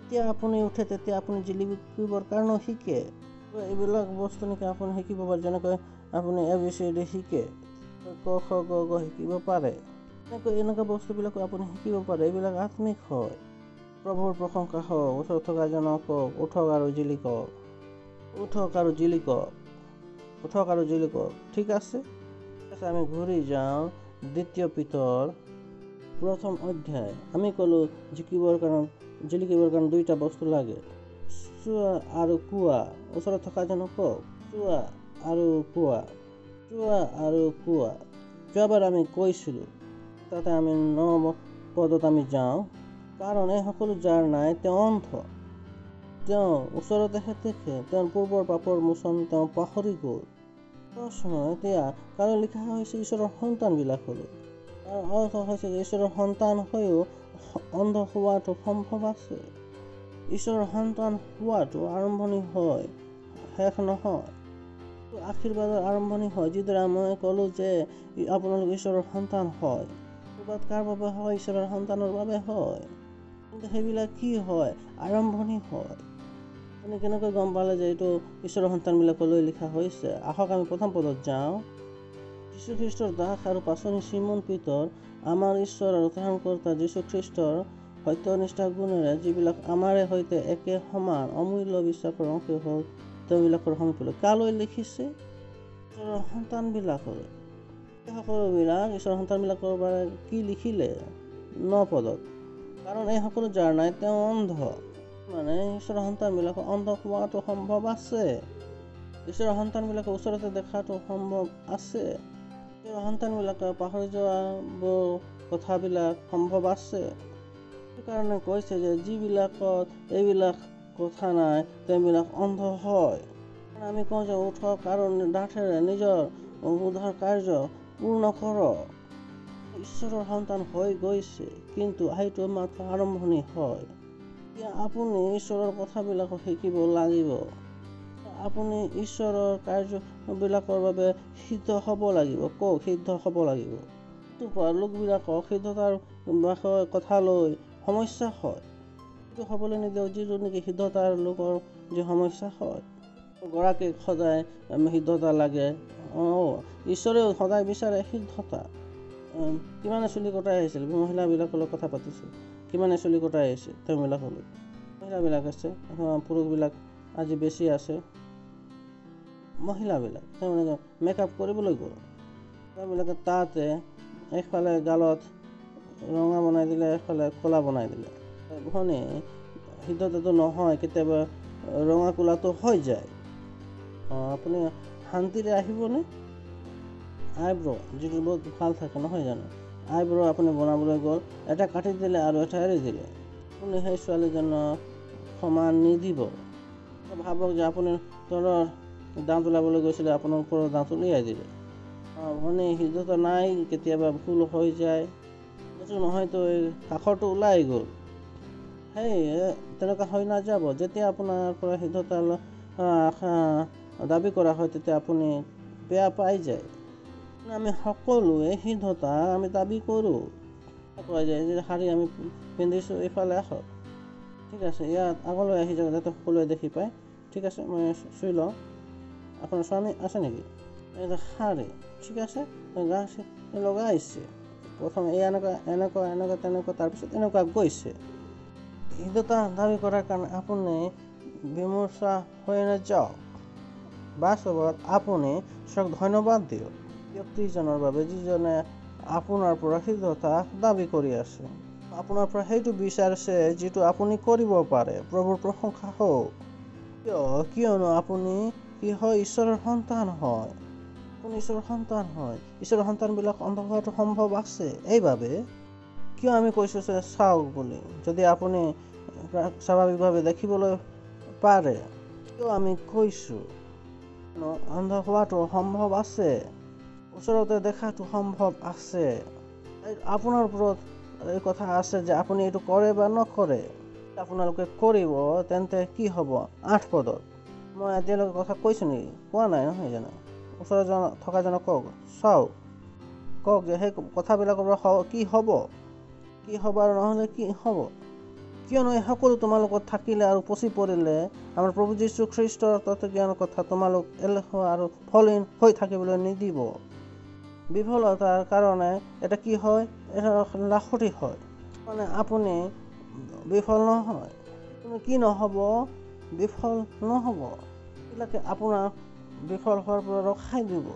যেতিয়া আপুনি উঠে তেতিয়া আপুনি জিলিকিবৰ কাৰণেও শিকে। এইবিলাক বস্তু নেকি আপুনি শিকিব পাৰে। যেনেকৈ আপুনি ABCD শিকে, ক খ গ ঘ শিকিব পাৰে। এনেকুৱা বস্তুবিলাকো আপুনি শিকিব পাৰে। এইবিলাক আত্মিক হয়। প্ৰভুৰ প্ৰশংসা হওক। ওচৰত থকা এজনক কওক উঠক আৰু জিলিকক। উঠক আৰু জিলিকক। উঠক আৰু জিলিকক। ঠিক আছে? আমি ঘূৰি যাওঁ 2 পিতৰ 1ম অধ্যায়। আমি ক'লোঁ জিলিকিবৰ কাৰণে 2টা বস্তু লাগে, চোৱা আৰু কোৱা। ওচৰত থকা এজনক কওক চোৱা আৰু কোৱা। চোৱা আৰু কোৱা। যোৱাবাৰ আমি কৈছিলোঁ, তাতে আমি 9 পদত আমি যাওঁ। কাৰণ এই সকলো যাৰ নাই তেওঁ অন্ধ, তেওঁ ওচৰতেহে দেখে, তেওঁৰ পূৰ্বৰ পাপৰ মোচন তেওঁ পাহৰি গ'ল। প্ৰশ্ন এতিয়া কালৈ লিখা হৈছে ঈশ্বৰৰ সন্তানবিলাকলৈ। তাৰ অৰ্থ হৈছে যে ঈশ্বৰৰ সন্তান হৈও অন্ধ হোৱাটো সম্ভৱ আছে। ঈশ্বৰৰ সন্তান হোৱাটো আৰম্ভণি হয়, শেষ নহয়। আশীৰ্বাদৰ আৰম্ভণি হয়। যিদৰে মই ক'লোঁ যে আপোনালোক ঈশ্বৰৰ সন্তান হয়। ক'ৰবাত কাৰ বাবে হয়? ঈশ্বৰৰ সন্তানৰ বাবে হয়। কিন্তু সেইবিলাক কি হয়? আৰম্ভণি হয়। আপুনি কেনেকৈ গম পালে যে এইটো ঈশ্বৰৰ সন্তানবিলাকলৈ লিখা হৈছে? আহক আমি 1ম পদত যাওঁ। যীশুখ্ৰীষ্টৰ দাস আৰু পাচনি চিমন পিতৰ আমাৰ ঈশ্বৰ আৰু ত্ৰাণকৰ্তা যীশুখ্ৰীষ্টৰ সত্যনিষ্ঠা গুণেৰে যিবিলাক আমাৰে সৈতে একে সমান অমূল্য বিশ্বাসৰ অংশ হ'ল তেওঁবিলাকৰ সমতুল্য। কালৈ লিখিছে? ঈশ্বৰৰ সন্তানবিলাকলৈ। এই সকলোবিলাক ঈশ্বৰৰ সন্তানবিলাকৰ বাবে কি লিখিলে? 9 পদত। কাৰণ এই সকলো যাৰ নাই তেওঁ অন্ধ। মানে ঈশ্বৰৰ সন্তানবিলাকক অন্ধ হোৱাটো সম্ভৱ আছে। ঈশ্বৰৰ সন্তানবিলাকক ওচৰতে দেখাটো সম্ভৱ আছে। ঈশ্বৰৰ সন্তানবিলাকে পাহৰি যোৱা কথাবিলাক সম্ভৱ আছে। সেইকাৰণে কৈছে যে যিবিলাকত এইবিলাক কথা নাই তেওঁবিলাক অন্ধ হয়। আমি কওঁ যে উঠক আৰু ডাঠেৰে নিজৰ উদ্ধাৰ কাৰ্য পূৰ্ণ কৰক। ঈশ্বৰৰ সন্তান হৈ গৈছে, কিন্তু সেইটো মাত্ৰ আৰম্ভণি হয়। এতিয়া আপুনি ঈশ্বৰৰ কথাবিলাক শিকিব লাগিব। আপুনি ঈশ্বৰৰ কাৰ্যবিলাকৰ বাবে সিদ্ধ হ'ব লাগিব। সিদ্ধ হ'ব লাগিব। লোকবিলাকক সিদ্ধতাৰ কথা লৈ সমস্যা হয়। সেইটো হ'বলৈ নিদিওঁ যিটো নেকি সিদ্ধতাৰ লোকৰ যি সমস্যা হয়। গৰাকীক সদায় সিদ্ধতা লাগে। ঈশ্বৰেও সদায় বিচাৰে সিদ্ধতা। কিমানে চুলি কটাই আহিছিল, মহিলাবিলাকৰ লগত কথা পাতিছোঁ। কিমানে চুলি কটাই আহিছে তেওঁবিলাকলৈ। মহিলাবিলাক আছে, পুৰুষবিলাক আজি বেছি আছে। মহিলাবিলাক তেওঁলোকে মেকআপ কৰিবলৈ গ'ল। তেওঁবিলাকে তাতে একফালে গালত ৰঙা বনাই দিলে, একফালে ক'লা বনাই দিলে। ভনী সিদ্ধতাটো নহয়, কেতিয়াবা ৰঙা ক'লাটো হৈ যায়। আপুনি শান্তিৰে আহিবনে? আইব্ৰ যিটো বহুত ভাল থাকে নহয় জানো? আইব্ৰ আপুনি বনাবলৈ গ'ল, এটা কাটি দিলে আৰু এটা এৰি দিলে। আপুনি সেই ছোৱালীজনক সমান নিদিব। ভাবক যে আপুনি তলৰ দাঁত ওলাবলৈ গৈছিলে, আপোনাৰ ওপৰৰ দাঁত উলিয়াই দিলে। ভনী সিদ্ধতা নাই, কেতিয়াবা ভুল হৈ যায়। সেইটো নহয়তো এই কাষৰটো ওলাই গ'ল। তেনেকুৱা হৈ নাযাব। যেতিয়া আপোনাৰ পৰা সিদ্ধতা দাবী কৰা হয় তেতিয়া আপুনি বেয়া পাই যায়। আমি সকলোৱে সিদ্ধতা আমি দাবী কৰোঁ। কোৱা যায় যে শাৰী আমি পিন্ধিছোঁ, এইফালে আহক। ঠিক আছে, ইয়াত আগলৈ আহি যাওক যাতে সকলোৱে দেখি পায়। ঠিক আছে, মই চুই লওঁ। আপোনাৰ স্বামী আছে নেকি? এইটো শাৰী, ঠিক আছে, গা লগাইছে। প্ৰথমে এনেকুৱা এনেকুৱা এনেকুৱা তেনেকুৱা, তাৰপিছত এনেকুৱা গৈছে। সিদ্ধতা দাবী কৰাৰ কাৰণে আপুনি বিমৰ্ষা হৈ নাযাওক। বাস্তৱত আপুনি ধন্যবাদ দিয়ক ব্যক্তিজনৰ বাবে যিজনে আপোনাৰ পৰা সিদ্ধতা দাবী কৰি আছে। আপোনাৰ পৰা সেইটো বিচাৰিছে যিটো আপুনি কৰিব পাৰে। প্ৰভুৰ প্ৰশংসা হওক। কিয়নো আপুনি কি হয়? ঈশ্বৰৰ সন্তান হয়। আপুনি ঈশ্বৰৰ সন্তান হয়। ঈশ্বৰৰ সন্তানবিলাক অন্ধ হোৱাটো সম্ভৱ আছে। এইবাবে কিয় আমি কৈছোঁ যে চাওক বুলি। যদি আপুনি স্বাভাৱিকভাৱে দেখিবলৈ পাৰে, কিয় আমি কৈছোঁ অন্ধ হোৱাটো সম্ভৱ আছে। ওচৰতে দেখাটো সম্ভৱ আছে। আপোনাৰ ওপৰত এই কথা আছে যে আপুনি এইটো কৰে বা নকৰে। আপোনালোকে কৰিব তেন্তে কি হ'ব? 8 পদত মই এতিয়ালৈকে কথা কৈছোঁ নেকি? কোৱা নাই নহয় জানো? ওচৰত থকাজনক কওক, চাওক, কওক যে সেই কথাবিলাকৰ পৰা কি হ'ব, কি হ'ব আৰু নহ'লে কি হ'ব। কিয়নো এই সকলো তোমালোকত থাকিলে আৰু পচি পৰিলে আমাৰ প্ৰভু যীশু খ্ৰীষ্টৰ তত্ত্বজ্ঞানৰ কথা তোমালোক এলেহুৱা আৰু ফলহীন হৈ থাকিবলৈ নিদিব। বিফলতাৰ কাৰণে এটা কি হয়? এটা লাখতি হয়। মানে আপুনি বিফল নহয়। আপুনি কি নহ'ব? বিফল নহ'ব। এইবিলাকে আপোনাক বিফল হোৱাৰ পৰা ৰখাই দিব।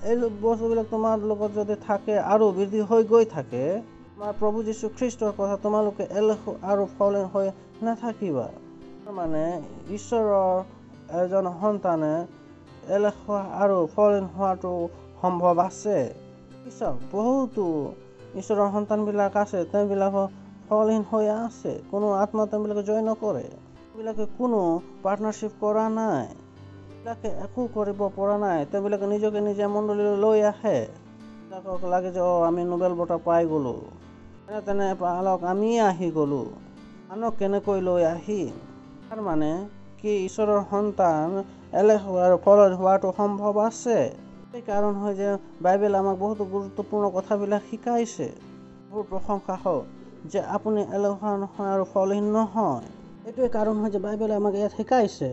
এই বস্তুবিলাক তোমাৰ লগত যদি থাকে আৰু বৃদ্ধি হৈ গৈ থাকে, আমাৰ প্ৰভু যীশু খ্ৰীষ্টৰ কথা তোমালোকে এলেহুৱা আৰু ফলহীন হৈ নাথাকিবা। মানে ঈশ্বৰৰ এজন সন্তানে এলেহুৱা আৰু ফলহীন হোৱাটো সম্ভৱ আছে। চাওক, বহুতো ঈশ্বৰৰ সন্তানবিলাক আছে, তেওঁবিলাকৰ ফলহীন হৈ আছে। কোনো আত্মা তেওঁবিলাকে জয় নকৰে। তেওঁবিলাকে কোনো পাৰ্টনাৰশ্বিপ কৰা নাই। তেওঁবিলাকে একো কৰিব পৰা নাই। তেওঁবিলাকে নিজকে নিজে মণ্ডলীলৈ লৈ আহে। তেওঁবিলাকক লাগে যে আমি নোবেল বঁটা পাই গ'লোঁ, তেনে পালক আমি আহি গ'লোঁ। আনক কেনেকৈ লৈ আহিম? তাৰ মানে কি ঈশ্বৰৰ সন্তান এলেহুৱা আৰু ফলহীন হোৱাটো সম্ভৱ আছে। এই কাৰণ হয় যে বাইবেল আমাক বহুতো গুৰুত্বপূৰ্ণ কথাবিলাক শিকাইছে। বহুত প্ৰশংসা হওক যে আপুনি এলেহুৱা নহয় আৰু ফলহীন নহয়। এইটোৱে কাৰণ হয় যে বাইবেলে আমাক ইয়াত শিকাইছে।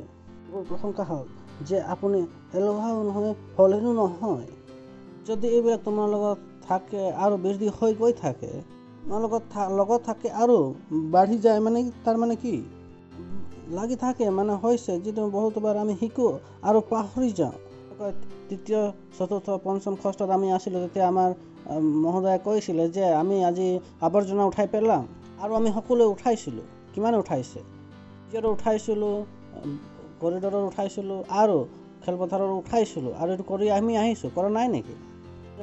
বহুত প্ৰশংসা হওক যে আপুনি এলেহুৱাও নহয়, ফলহীনো নহয়। যদি এইবিলাক তোমাৰ লগত থাকে আৰু বৃদ্ধি হৈ গৈ থাকে, তোমাৰ লগত থাকে আৰু বাঢ়ি যায়, মানে তাৰ মানে কি লাগি থাকে, মানে হৈছে যিটো বহুতবাৰ আমি শিকোঁ আৰু পাহৰি যাওঁ। তৃতীয়, চতুৰ্থ, পঞ্চম, ষষ্ঠত আমি আছিলোঁ, তেতিয়া আমাৰ মহোদয়ে কৈছিলে যে আমি আজি আৱৰ্জনা উঠাই পেলাম, আৰু আমি সকলোৱে উঠাইছিলোঁ। কিমান উঠাইছে? যিহেতু উঠাইছিলোঁ, কৰিডৰত উঠাইছিলোঁ আৰু খেলপথাৰত উঠাইছিলোঁ, আৰু এইটো কৰি আমি আহিছোঁ। কৰা নাই নেকি?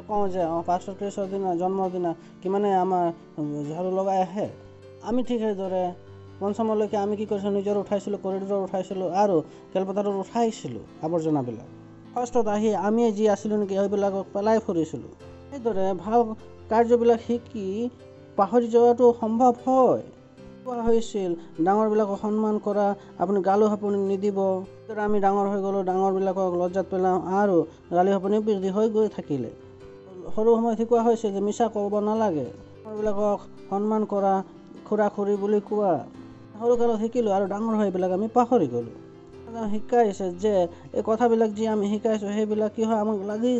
কওঁ যে পাষ্টাৰ ক্ৰিছৰ দিনা, জন্মৰ দিনা কিমানে আমাৰ ঝাৰু লগাই আহে। আমি ঠিক সেইদৰে পঞ্চমলৈকে আমি কি কৰিছিলোঁ? নিজৰ উঠাইছিলোঁ, কৰিডৰত উঠাইছিলোঁ আৰু খেলপথাৰত উঠাইছিলোঁ আৱৰ্জনাবিলাক। ষষ্ঠত আহি আমি যি আছিলোঁ নেকি সেইবিলাকক পেলাই ফুৰিছিলোঁ। সেইদৰে ভাল কাৰ্যবিলাক শিকি পাহৰি যোৱাটো সম্ভৱ হয়। কোৱা হৈছিল ডাঙৰবিলাকক সন্মান কৰা, আপুনি গালি শপনি নিদিব। আমি ডাঙৰ হৈ গ'লোঁ, ডাঙৰবিলাকক লজ্জাত পেলাওঁ আৰু গালি শপনি বৃদ্ধি হৈ গৈ থাকিলে। সৰু সময়ত শিকোৱা হৈছিল যে মিছা ক'ব নালাগে, ডাঙৰবিলাকক সন্মান কৰা, খুৰা খুৰী বুলি কোৱা। সৰু কালত শিকিলোঁ আৰু ডাঙৰ হৈ এইবিলাক আমি পাহৰি গ'লোঁ। শিকাইছে যে এই কথাবিলাক যি আমি শিকাইছোঁ সেইবিলাক কি হয়, আমাক লাগি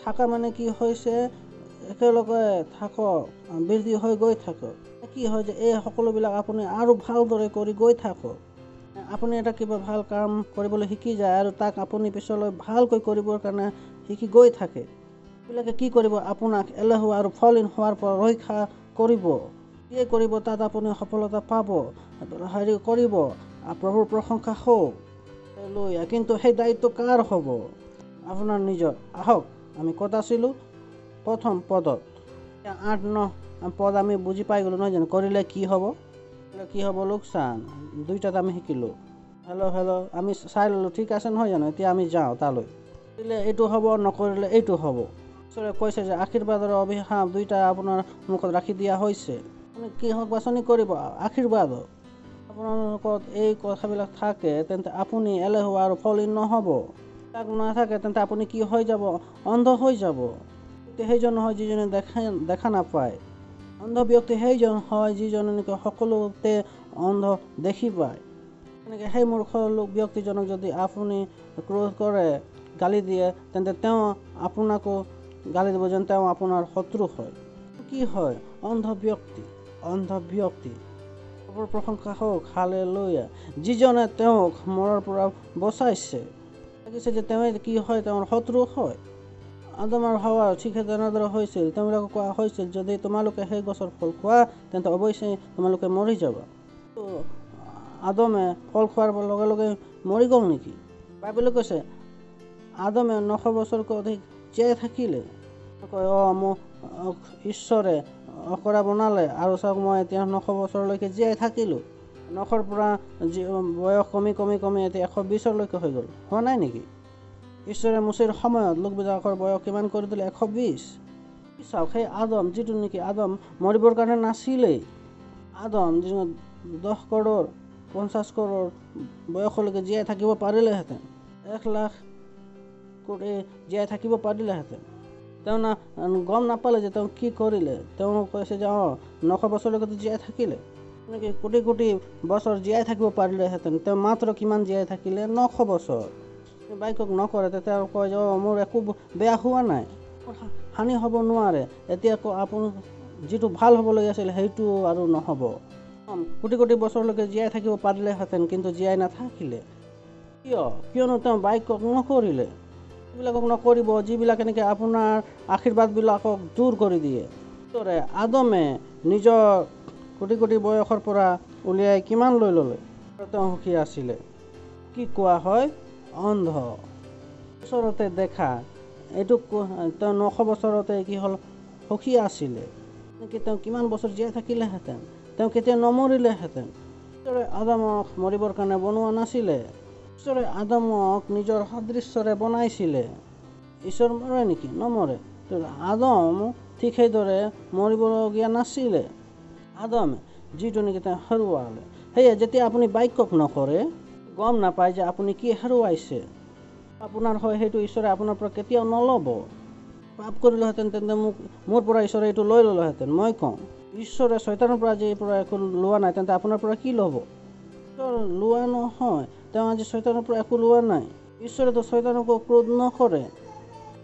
থকা মানে কি হৈছে, একেলগে থাকক, বৃদ্ধি হৈ গৈ থাকক। কি হয় যে এই সকলোবিলাক আপুনি আৰু ভালদৰে কৰি গৈ থাকক। আপুনি এটা কিবা ভাল কাম কৰিবলৈ শিকি যায় আৰু তাক আপুনি পিছলৈ ভালকৈ কৰিবৰ কাৰণে শিকি গৈ থাকে। এইবিলাকে কি কৰিব? আপোনাক এলেহুৱা আৰু ফলহীন হোৱাৰ পৰা ৰক্ষা কৰিব। যিয়ে কৰিব তাত আপুনি সফলতা পাব, কৰিব, প্ৰভুৰ প্ৰশংসা হওক। কিন্তু সেই দায়িত্ব কাৰ হ'ব? আপোনাৰ নিজৰ। আহক, আমি ক'ত আছিলোঁ? প্ৰথম পদত 8-9 পদ আমি বুজি পাই গ'লোঁ নহয় জানো? কৰিলে কি হ'ব, কি হ'ব লোকচান, দুইটাত আমি শিকিলোঁ। হেল্ল' আমি চাই ল'লোঁ, ঠিক আছে নহয় জানো? এতিয়া আমি যাওঁ তালৈ। কৰিলে এইটো হ'ব, নকৰিলে এইটো হ'ব। ঈশ্বৰে কৈছে যে আশীৰ্বাদ আৰু অভিশাপ দুইটা আপোনাৰ মুখত ৰাখি দিয়া হৈছে। আপুনি কিহক বাছনি কৰিব? আশীৰ্বাদ। আপোনাৰ লগত এই কথাবিলাক থাকে তেন্তে আপুনি এলেহুৱা আৰু ফলহীন নহ'ব। তাক নাথাকে তেন্তে আপুনি কি হৈ যাব? অন্ধ হৈ যাব। সেইজন হয় যিজনে দেখা নাপায়। অন্ধ ব্যক্তি সেইজন হয় যিজনে নেকি সকলোতে অন্ধ দেখি পায়। এনেকৈ সেই মূৰ্খ ব্যক্তিজনক যদি আপুনি ক্ৰোধ কৰে, গালি দিয়ে, তেন্তে তেওঁ আপোনাকো গালি দিব যেন তেওঁ আপোনাৰ শত্ৰু হয়। কি হয়? অন্ধ ব্যক্তি। প্ৰশংসা হওক, হালেলুয়া। যিজনে তেওঁক মৰাৰ পৰা বচাইছে, লাগিছে যে তেওঁ কি হয়? তেওঁৰ শত্ৰু হয়। আদম আৰু হাৱা ঠিক তেনেদৰে হৈছিল। তেওঁবিলাকক কোৱা হৈছিল যদি তোমালোকে সেই গছৰ ফল খোৱা তেন্তে অৱশ্যে তোমালোকে মৰি যাবা। আদমে ফল খোৱাৰ লগে লগে মৰি গ'ল নেকি? বাইবেলে কৈছে আদমে 900 বছৰতকৈ অধিক জীয়াই থাকিলে। কয় মোক ঈশ্বৰে অকৰা বনালে আৰু চাওক মই এতিয়া 900 বছৰলৈকে জীয়াই থাকিলোঁ। 900ৰ পৰা বয়স কমি এতিয়া 120লৈকে হৈ গ'ল। হোৱা নাই নেকি? ঈশ্বৰে মুচিৰ সময়ত লোকবিলাকৰ বয়স কিমান কৰি দিলে? 120। চাওক সেই আদম যিটো নেকি আদম মৰিবৰ কাৰণে নাছিলেই। আদম যিটো 10 কৰোৰ 50 কৰোৰ বয়সলৈকে জীয়াই থাকিব পাৰিলেহেঁতেন, 1 লাখ কোটি জীয়াই থাকিব পাৰিলেহেঁতেন। তেওঁ গম নাপালে যে তেওঁ কি কৰিলে। তেওঁ কৈছে যে 900 বছৰলৈকে জীয়াই থাকিলে, এনেকৈ কোটি বছৰ জীয়াই থাকিব পাৰিলেহেঁতেন। তেওঁ মাত্ৰ কিমান জীয়াই থাকিলে? 900 বছৰ। বাইকক নকৰে তেতিয়া কয় যে মোৰ একো বেয়া হোৱা নাই, হানি হ'ব নোৱাৰে। এতিয়া আপুনি যিটো ভাল হ'বলৈ আছিল সেইটো আৰু নহ'ব। কোটি বছৰলৈকে জীয়াই থাকিব পাৰিলেহেঁতেন, কিন্তু জীয়াই নাথাকিলে। কিয়নো তেওঁ বাইকক নকৰিলে। এইবিলাকক নকৰিব যিবিলাক এনেকৈ আপোনাৰ আশীৰ্বাদবিলাকক দূৰ কৰি দিয়ে। আদমে নিজৰ কোটি বয়সৰ পৰা উলিয়াই কিমান লৈ ল'লে? তেওঁ সুখী আছিলে। কি কোৱা হয়? অন্ধ। ওচৰতে দেখা এইটো তেওঁ 900 বছৰতে কি হ'ল? সুখী আছিলে। তেওঁ কিমান বছৰ জীয়াই থাকিলেহেঁতেন, তেওঁ কেতিয়া নমৰিলেহেঁতেন। ঈশ্বৰে আদমক মৰিবৰ কাৰণে বনোৱা নাছিলে। ঈশ্বৰে আদমক নিজৰ সাদৃশ্যৰে বনাইছিলে। ঈশ্বৰ মৰে নেকি? নমৰে। আদম ঠিক সেইদৰে মৰিবলগীয়া নাছিলে। আদম যিটো নেকি তেওঁ হেৰুৱালে। সেয়ে যেতিয়া আপুনি বাক্যক নকৰে, গম নাপায় যে আপুনি কি হেৰুৱাইছে। আপোনাৰ হয় সেইটো ঈশ্বৰে আপোনাৰ পৰা কেতিয়াও নল'ব। পাপ কৰিলেহেঁতেন তেন্তে মোৰ পৰা ঈশ্বৰে এইটো লৈ ল'লেহেঁতেন। মই কওঁ ঈশ্বৰে শয়তানৰ পৰা আজি পৰা একো লোৱা নাই, তেন্তে আপোনাৰ পৰা কি ল'ব? ঈশ্বৰ লোৱা নহয়, তেওঁ আজি শয়তানৰ পৰা একো লোৱা নাই। ঈশ্বৰেতো শয়তানকো ক্ৰোধ নকৰে।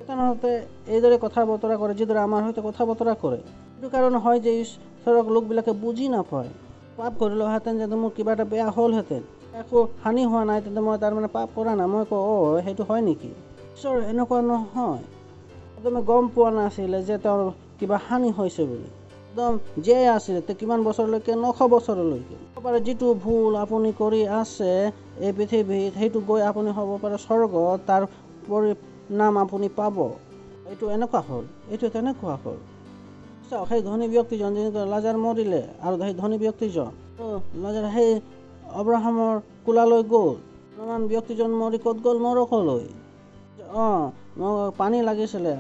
সাধাৰণতে এইদৰে কথা বতৰা কৰে যিদৰে আমাৰ সৈতে কথা বতৰা কৰে। এইটো কাৰণ হয় যে ঈশ্বৰক লোকবিলাকে বুজি নাপায়। পাপ কৰিলোহেঁতেন যদি মোৰ কিবা এটা বেয়া হ'লহেঁতেন, একো হানি হোৱা নাই, তেন্তে মই তাৰমানে পাপ কৰা নাই। মই কওঁ সেইটো হয় নেকি? ঈশ্বৰ এনেকুৱা নহয়। একদমে গম পোৱা নাছিলে যে তেওঁৰ কিবা হানি হৈছে বুলি। একদম জীয়াই আছিলে তে কিমান বছৰলৈকে? 900 বছৰলৈকে। হ'ব পাৰে যিটো ভুল আপুনি কৰি আছে এই পৃথিৱীত, সেইটো গৈ আপুনি হ'ব পাৰে স্বৰ্গত, তাৰ পৰিণাম আপুনি পাব। এইটো এনেকুৱা হ'ল, এইটো তেনেকুৱা হ'ল। চাওক, সেই ধনী ব্যক্তিজন যেনেকৈ লাজাৰ মৰিলে, আৰু সেই ধনী ব্যক্তিজন লাজাৰ সেই অব্ৰাহামৰ কোলালৈ গ'ল। ধনৱান ব্যক্তিজন মৰি ক'ত গ'ল? নৰকলৈ। মোক পানী লাগিছিলে,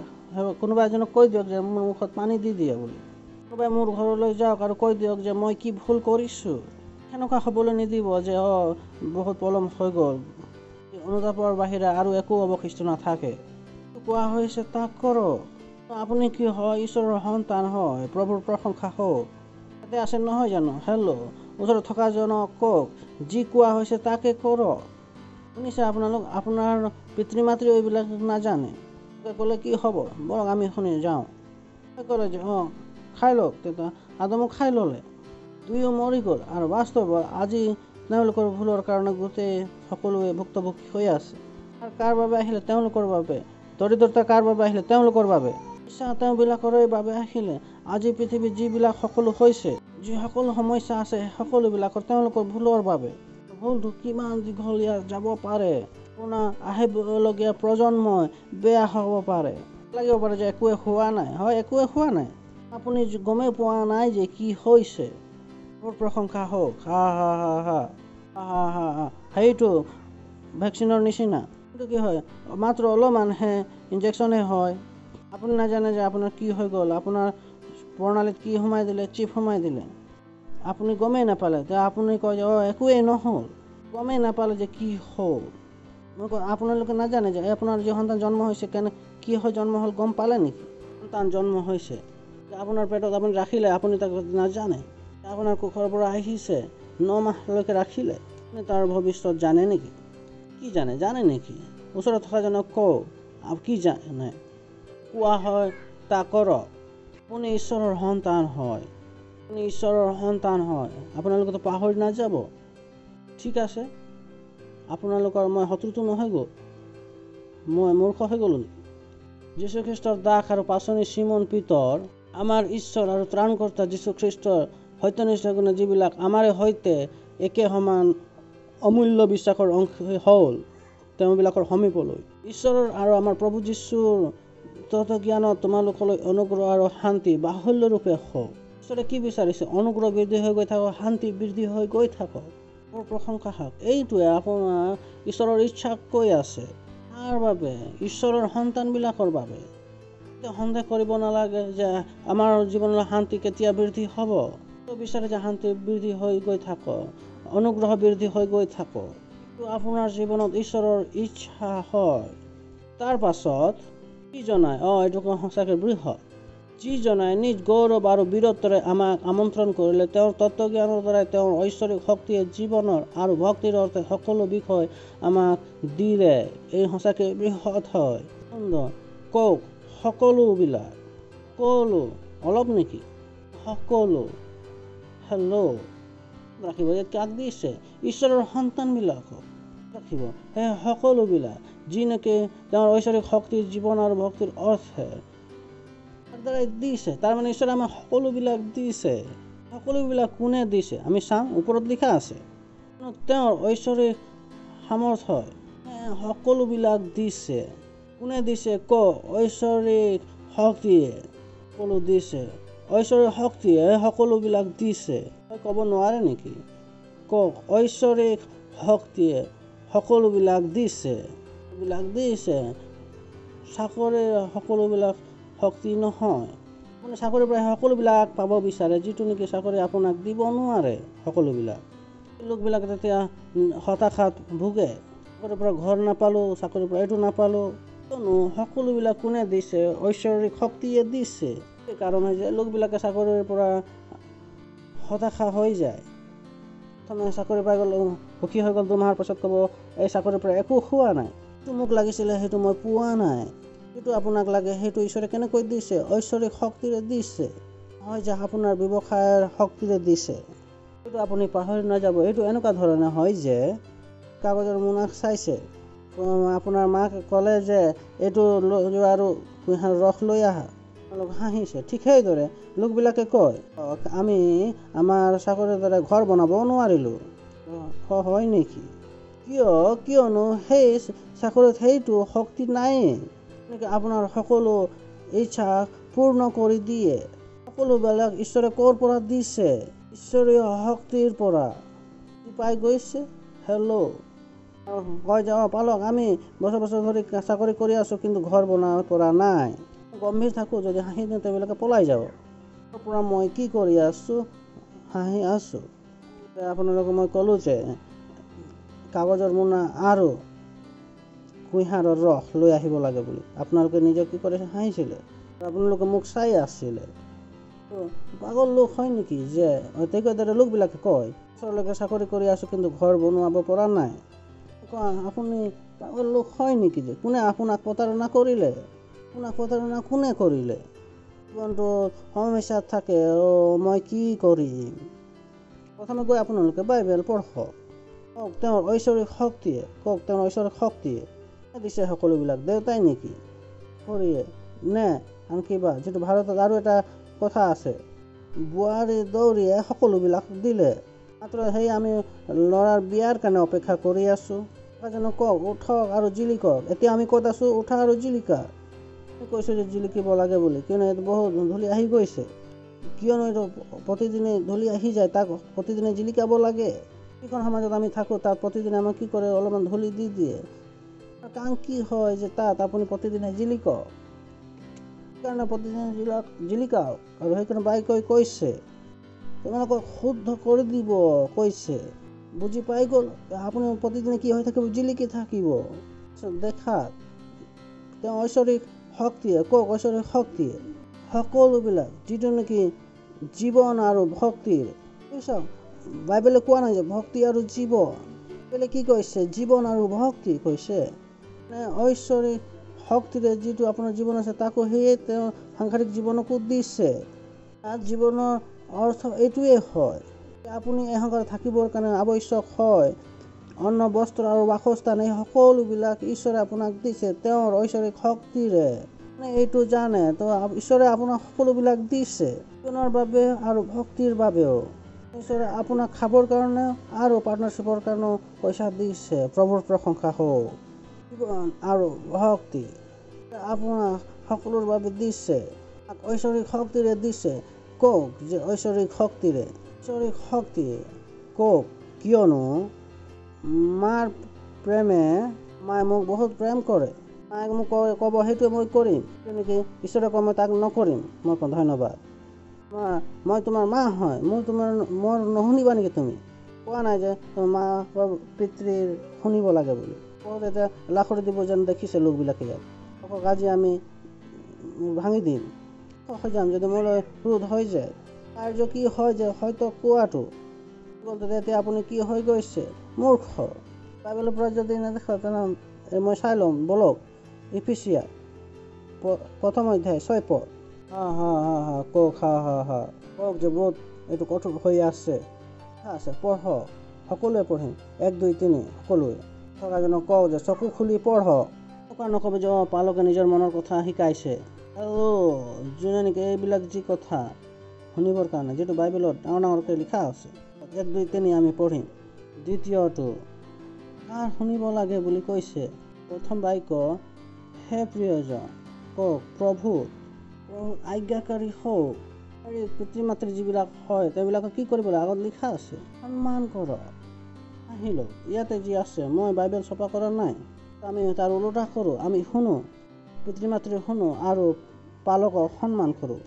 কোনোবা এজনক কৈ দিয়ক যে মোৰ মুখত পানী দি দিয়ে বুলি। কোনোবাই মোৰ ঘৰলৈ যাওক আৰু কৈ দিয়ক যে মই কি ভুল কৰিছোঁ। সেনেকুৱা হ'বলৈ নিদিব যে বহুত পলম হৈ গ'ল, অনুতাপৰ বাহিৰে আৰু একো অৱশিষ্ট নাথাকে। কোৱা হৈছে তাক কৰক। আপুনি কি হয়? ঈশ্বৰৰ সন্তান হয়। প্ৰভুৰ প্ৰশংসা হওক। তাতে আছে নহয় জানো? ওচৰত থকাজনক কওক, যি কোৱা হৈছে তাকে কৰক। শুনিছে আপোনালোক? আপোনাৰ পিতৃ মাতৃও এইবিলাক নাজানে। ক'লে কি হ'ব? বৰক আমি শুনি যাওঁ। ক'লে যে খাই লওক। তেতিয়া আদমো খাই ল'লে, দুয়ো মৰি গ'ল। আৰু বাস্তৱত আজি তেওঁলোকৰ ভুলৰ কাৰণে গোটেই সকলোৱে ভুক্তভোগী হৈ আছে। আৰু কাৰ বাবে আহিলে? তেওঁলোকৰ বাবে। দৰিদ্ৰতা কাৰ বাবে আহিলে? তেওঁলোকৰ বাবে। ইচ্ছা তেওঁবিলাকৰে বাবে আহিলে। আজি পৃথিৱীত যিবিলাক সকলো হৈছে, যি সকলো সমস্যা আছে, সকলোবিলাকৰ তেওঁলোকৰ ভুলৰ বাবে। ভুলটো কিমান দীঘলীয়া যাব পাৰে, আপোনাৰ আহিবলগীয়া প্ৰজন্মই বেয়া হ'ব পাৰে। লাগিব পাৰে যে একোৱে হোৱা নাই। হয়, একোৱে হোৱা নাই। আপুনি গমেই পোৱা নাই যে কি হৈছে। প্ৰশংসা হওক। সেইটো ভেকচিনৰ নিচিনা। কিন্তু কি হয়, মাত্ৰ অলপমানহে ইনজেকশ্যনহে হয়। আপুনি নাজানে যে আপোনাৰ কি হৈ গ'ল, আপোনাৰ প্ৰণালীত কি সোমাই দিলে, চিপ সোমাই দিলে। আপুনি গমেই নাপালে। আপুনি কয় যে একোৱেই নহ'ল। গমেই নাপালে যে কি হ'ল। আপোনালোকে নাজানে যে আপোনাৰ যি সন্তান জন্ম হৈছে কি হৈ জন্ম হ'ল, গম পালে নেকি? সন্তান জন্ম হৈছে, আপোনাৰ পেটত আপুনি ৰাখিলে, আপুনি তাক নাজানে। আপোনাৰ কোখৰ পৰা আহিছে, 9 মাহলৈকে ৰাখিলে, আপুনি তাৰ ভৱিষ্যত জানে নেকি? কি জানে? জানে নেকি? ওচৰত থকাজনক কওঁ, কি জানে? কোৱা হয় তাক কৰক। আপুনি ঈশ্বৰৰ সন্তান হয়। আপুনি ঈশ্বৰৰ সন্তান হয়। আপোনালোকেতো পাহৰি নাযাব। ঠিক আছে, আপোনালোকৰ মই শত্ৰুটো নহয় গ'ল, মই মূৰ্খ হৈ গ'লো। যীশুখ্ৰীষ্টৰ দাস আৰু পাচনি চিমন পিতৰ, আমাৰ ঈশ্বৰ আৰু ত্ৰাণকৰ্তা যীশুখ্ৰীষ্টৰ সত্যনিষ্ঠ গুণে যিবিলাক আমাৰ সৈতে একে সমান অমূল্য বিশ্বাসৰ অংশ হ'ল, তেওঁবিলাকৰ সমীপলৈ ঈশ্বৰৰ আৰু আমাৰ প্ৰভু যীশুৰ তত্ত্বজ্ঞানত তোমালোকলৈ অনুগ্ৰহ আৰু শান্তি বাহুল্যৰূপে হওক। ঈশ্বৰে কি বিচাৰিছে? অনুগ্ৰহ বৃদ্ধি হৈ গৈ থাকক, শান্তি বৃদ্ধি হৈ গৈ থাকক। মোৰ প্ৰশংসা হওক। এইটোৱে আপোনাৰ ঈশ্বৰৰ ইচ্ছা কৈ আছে। তাৰ বাবে, ঈশ্বৰৰ সন্তানবিলাকৰ বাবে সন্দেহ কৰিব নালাগে যে আমাৰ জীৱনৰ শান্তি কেতিয়া বৃদ্ধি হ'ব। বিচাৰে যে শান্তি বৃদ্ধি হৈ গৈ থাকক, অনুগ্ৰহ বৃদ্ধি হৈ গৈ থাকক। এইটো আপোনাৰ জীৱনত ঈশ্বৰৰ ইচ্ছা হয়। তাৰ পাছত কি জনায়? এইটো সঁচাকৈ বৃহৎ। যি জনায় নিজ গৌৰৱ আৰু বীৰত্বৰে আমাক আমন্ত্ৰণ কৰিলে, তেওঁৰ তত্ত্বজ্ঞানৰ দ্বাৰাই তেওঁৰ ঐশ্বৰিক শক্তিয়ে জীৱনৰ আৰু ভক্তিৰ অৰ্থে সকলো বিষয় আমাক দিলে। এই সঁচাকৈ বৃহৎ হয়। সুন্দৰ। কওক, সকলোবিলাক। সকলো। অলপ নেকি? সকলো। ৰাখিব। কাক দিছে? ঈশ্বৰৰ সন্তানবিলাকক ৰাখিব। সেই সকলোবিলাক যি নেকি তেওঁৰ ঐশ্বৰিক শক্তিৰ জীৱন আৰু ভক্তিৰ অৰ্থে দ্বাৰাই দিছে। তাৰমানে ঈশ্বৰে আমাক সকলোবিলাক দিছে। সকলোবিলাক কোনে দিছে? আমি চাওঁ, ওপৰত লিখা আছে। তেওঁৰ ঐশ্বৰিক সামৰ্থ্যই সকলোবিলাক দিছে। কোনে দিছে? ঐশ্বৰিক শক্তিয়ে সকলো দিছে। ঐশ্বৰিক শক্তিয়ে সকলোবিলাক দিছে। ক'ব নোৱাৰে নেকি? কওক, ঐশ্বৰিক শক্তিয়ে সকলোবিলাক দিছে। দিছে। চাকৰিৰ সকলোবিলাক শক্তি নহয়। আপুনি চাকৰিৰ পৰা সকলোবিলাক পাব বিচাৰে, যিটো নেকি চাকৰি আপোনাক দিব নোৱাৰে। সকলোবিলাক লোকবিলাক তেতিয়া হতাশাত ভোগে। চাকৰিৰ পৰা ঘৰ নাপালোঁ, চাকৰিৰ পৰা এইটো নাপালোঁ। কিয়নো সকলোবিলাক কোনে দিছে? ঐশ্বৰিক শক্তিয়ে দিছে। সেইকাৰণে যে লোকবিলাকে চাকৰিৰ পৰা হতাশা হৈ যায়। প্ৰথমে চাকৰি পাই গ'ল, সুখী হৈ গ'ল, 2 মাহৰ পাছত ক'ব এই চাকৰিৰ পৰা একো হোৱা নাই, সেইটো মোক লাগিছিলে, সেইটো মই পোৱা নাই। যিটো আপোনাক লাগে সেইটো ঈশ্বৰে কেনেকৈ দিছে? ঐশ্বৰিক শক্তিৰে দিছে, হয় যে আপোনাৰ ব্যৱসায়ৰ শক্তিৰে দিছে। এইটো আপুনি পাহৰি নাযাব। এইটো এনেকুৱা ধৰণে হয় যে কাগজৰ মোনাক চাইছে, আপোনাৰ মাকে ক'লে যে এইটো লৈ যোৱা আৰু কুঁহিয়াৰৰ ৰস লৈ আহা, তেওঁলোক হাঁহিছে। ঠিক সেইদৰে লোকবিলাকে কয় আমি আমাৰ চাকৰিৰ দ্বাৰা ঘৰ বনাব নোৱাৰিলোঁ। হয় নেকি? কিয়নো সেই চাকৰিত সেইটো শক্তি নাই। আপোনাৰ সকলো ইচ্ছা পূৰ্ণ কৰি দিয়ে। সকলোবিলাক ঈশ্বৰে ক'ৰ পৰা দিছে? ঈশ্বৰীয় শক্তিৰ পৰা। পাই গৈছে? হেল্ল', কয় যে পালক আমি বছৰ বছৰ ধৰি চাকৰি কৰি আছোঁ কিন্তু ঘৰ বনাব পৰা নাই। গম্ভীৰ থাকোঁ, যদি হাঁহি দিওঁ তেওঁলোকে পলাই যাব। তাৰ পৰা মই কি কৰি আছোঁ? হাঁহি আছোঁ। আপোনালোকক মই ক'লোঁ যে কাগজৰ মোনা আৰু কুঁহিয়াৰৰ ৰস লৈ আহিব লাগে বুলি। আপোনালোকে নিজে কি কৰিছে? হাঁহিছিলে। আপোনালোকে মোক চাই আছিলে। পাগল লোক হয় নেকি যে দৰে লোকবিলাকে কয় ওচৰলৈকে চাকৰি কৰি আছোঁ কিন্তু ঘৰ বনোৱাব পৰা নাই। আপুনি পাগল লোক হয় নেকি যে কোনে আপোনাক প্ৰতাৰণা কৰিলে? আপোনাক প্ৰতাৰণা কোনে কৰিলে? জীৱনটো সমস্যাত থাকে। মই কি কৰিম? প্ৰথমে গৈ আপোনালোকে বাইবেল পঢ়ক, কওক তেওঁৰ ঐশ্বৰিক শক্তিয়ে, কওক তেওঁৰ ঐশ্বৰিক শক্তিয়ে দিছে সকলোবিলাক দেউতাই নেকি কৰিয়ে নে আন কিবা? যিটো ভাৰতত আৰু এটা কথা আছে, বোৱাৰী দৌৰীয়ে সকলোবিলাক দিলে, মাত্ৰ সেই আমি ল'ৰাৰ বিয়াৰ কাৰণে অপেক্ষা কৰি আছোঁ। জানো কওক উঠক আৰু জিলিকক। এতিয়া আমি ক'ত আছোঁ? উঠা আৰু জিলিকা। কৈছোঁ যে জিলিকিব লাগে বুলি, কিয়নো এইটো বহুত ধূলি আহি গৈছে। কিয়নো এইটো প্ৰতিদিনে ধূলি আহি যায়, তাক প্ৰতিদিনে জিলিকাব লাগে। যিখন সমাজত আমি থাকোঁ তাত প্ৰতিদিনে আমাক কি কৰে? অলপমান ধূলি দি দিয়ে। কাৰণ কি হয় যে তাত আপুনি প্ৰতিদিনে জিলিকক, সেইকাৰণে প্ৰতিদিনে জিলিকাওক। আৰু সেইকাৰণে বাইকৈ কৈছে তোমালোকক শুদ্ধ কৰি দিব কৈছে। বুজি পাই গ'ল? আপুনি প্ৰতিদিনে কি হৈ থাকিব? জিলিকি থাকিব। দেখাত তেওঁ ঐশ্বৰিক শক্তিয়ে, কওক ঐশ্বৰিক শক্তিয়ে সকলোবিলাক যিটো নেকি জীৱন আৰু ভক্তিৰ। চাওক বাইবেলে কোৱা নাই যে ভক্তি আৰু জীৱন। বাইবেলে কি কৈছে? জীৱন আৰু ভক্তি কৈছে। ঐশ্বৰিক শক্তিৰে যিটো আপোনাৰ জীৱন আছে তাকো সেয়ে তেওঁ সাংসাৰিক জীৱনকো দিছে। তাত জীৱনৰ অৰ্থ এইটোৱে হয় আপুনি এসংসাৰত থাকিবৰ কাৰণে আৱশ্যক হয় অন্ন, বস্ত্ৰ আৰু বাসস্থান। এই সকলোবিলাক ঈশ্বৰে আপোনাক দিছে তেওঁৰ ঐশ্বৰিক শক্তিৰে। এইটো জানে তো ঈশ্বৰে আপোনাক সকলোবিলাক দিছে জীৱনৰ বাবে আৰু ভক্তিৰ বাবেও। ঈশ্বৰে আপোনাক খাবৰ কাৰণে আৰু পাৰ্টনাৰশ্বিপৰ কাৰণেও পইচা দিছে। প্ৰভুৰ প্ৰশংসা হওক। জীৱন আৰু ভক্তি আপোনাক সকলোৰ বাবে দিছে, ঐশ্বৰিক শক্তিৰে দিছে। কওক যে ঐশ্বৰিক শক্তিৰে, ঐশ্বৰিক শক্তিয়ে কওক। কিয়নো মাৰ প্ৰেমে, মায়ে মোক বহুত প্ৰেম কৰে। মায়ে মোক ক'ব সেইটোৱে মই কৰিম, তেনেকৈ ঈশ্বৰে কয় মই তাক নকৰিম। মই কওঁ ধন্যবাদ, মই তোমাৰ মা হয়, মোৰ নুশুনিবা নেকি? তুমি কোৱা নাই যে তোমাৰ মা পিতৃৰ শুনিব লাগে বুলি। বহুত এতিয়া লাখৰি দিব যেন দেখিছে লোকবিলাকে ইয়াত। অকল আজি আমি ভাঙি দিম, হৈ যাম যদি মোলৈ ক্ৰোধ হৈ যায়। কাৰ্য কি হয় যে হয়তো কোৱাটো এতিয়া আপুনি কি হৈ গৈছে? মূৰ্খ। বাইবেলৰ পৰা যদি নেদেখা তেনেহ'লে মই চাই ল'ম। বলক ইফিচিয়া 1ম অধ্যায় 6 পদ। কওক কওক যে বহুত এইটো কঠোৰ হৈ আছে। পঢ়ক, সকলোৱে পঢ়িম 1, 2, 3 সকলোৱে। থকাজনক কওক যে চকু খুলি পঢ়ক। নক'ব যে পালকে নিজৰ মনৰ কথা শিকাইছে। যোনে নেকি এইবিলাক যি কথা শুনিবৰ কাৰণে যিটো বাইবেলত ডাঙৰ ডাঙৰকৈ লিখা আছে 1, 2, 3 আমি পঢ়িম। দ্বিতীয়টো কাৰ শুনিব লাগে বুলি কৈছে? প্ৰথম বাক্য হে প্ৰিয়জন কওক প্ৰভু আজ্ঞাকাৰী হওক। পিতৃ মাতৃ যিবিলাক হয় তেওঁবিলাকক কি কৰিব লাগে? আগত লিখা আছে সন্মান কৰক। আহিলোঁ ইয়াতে যি আছে, মই বাইবেল চপা কৰা নাই, আমি তাৰ ওলোটা কৰোঁ। আমি শুনো, পিতৃ মাতৃ শুনো আৰু পালকক সন্মান কৰোঁ।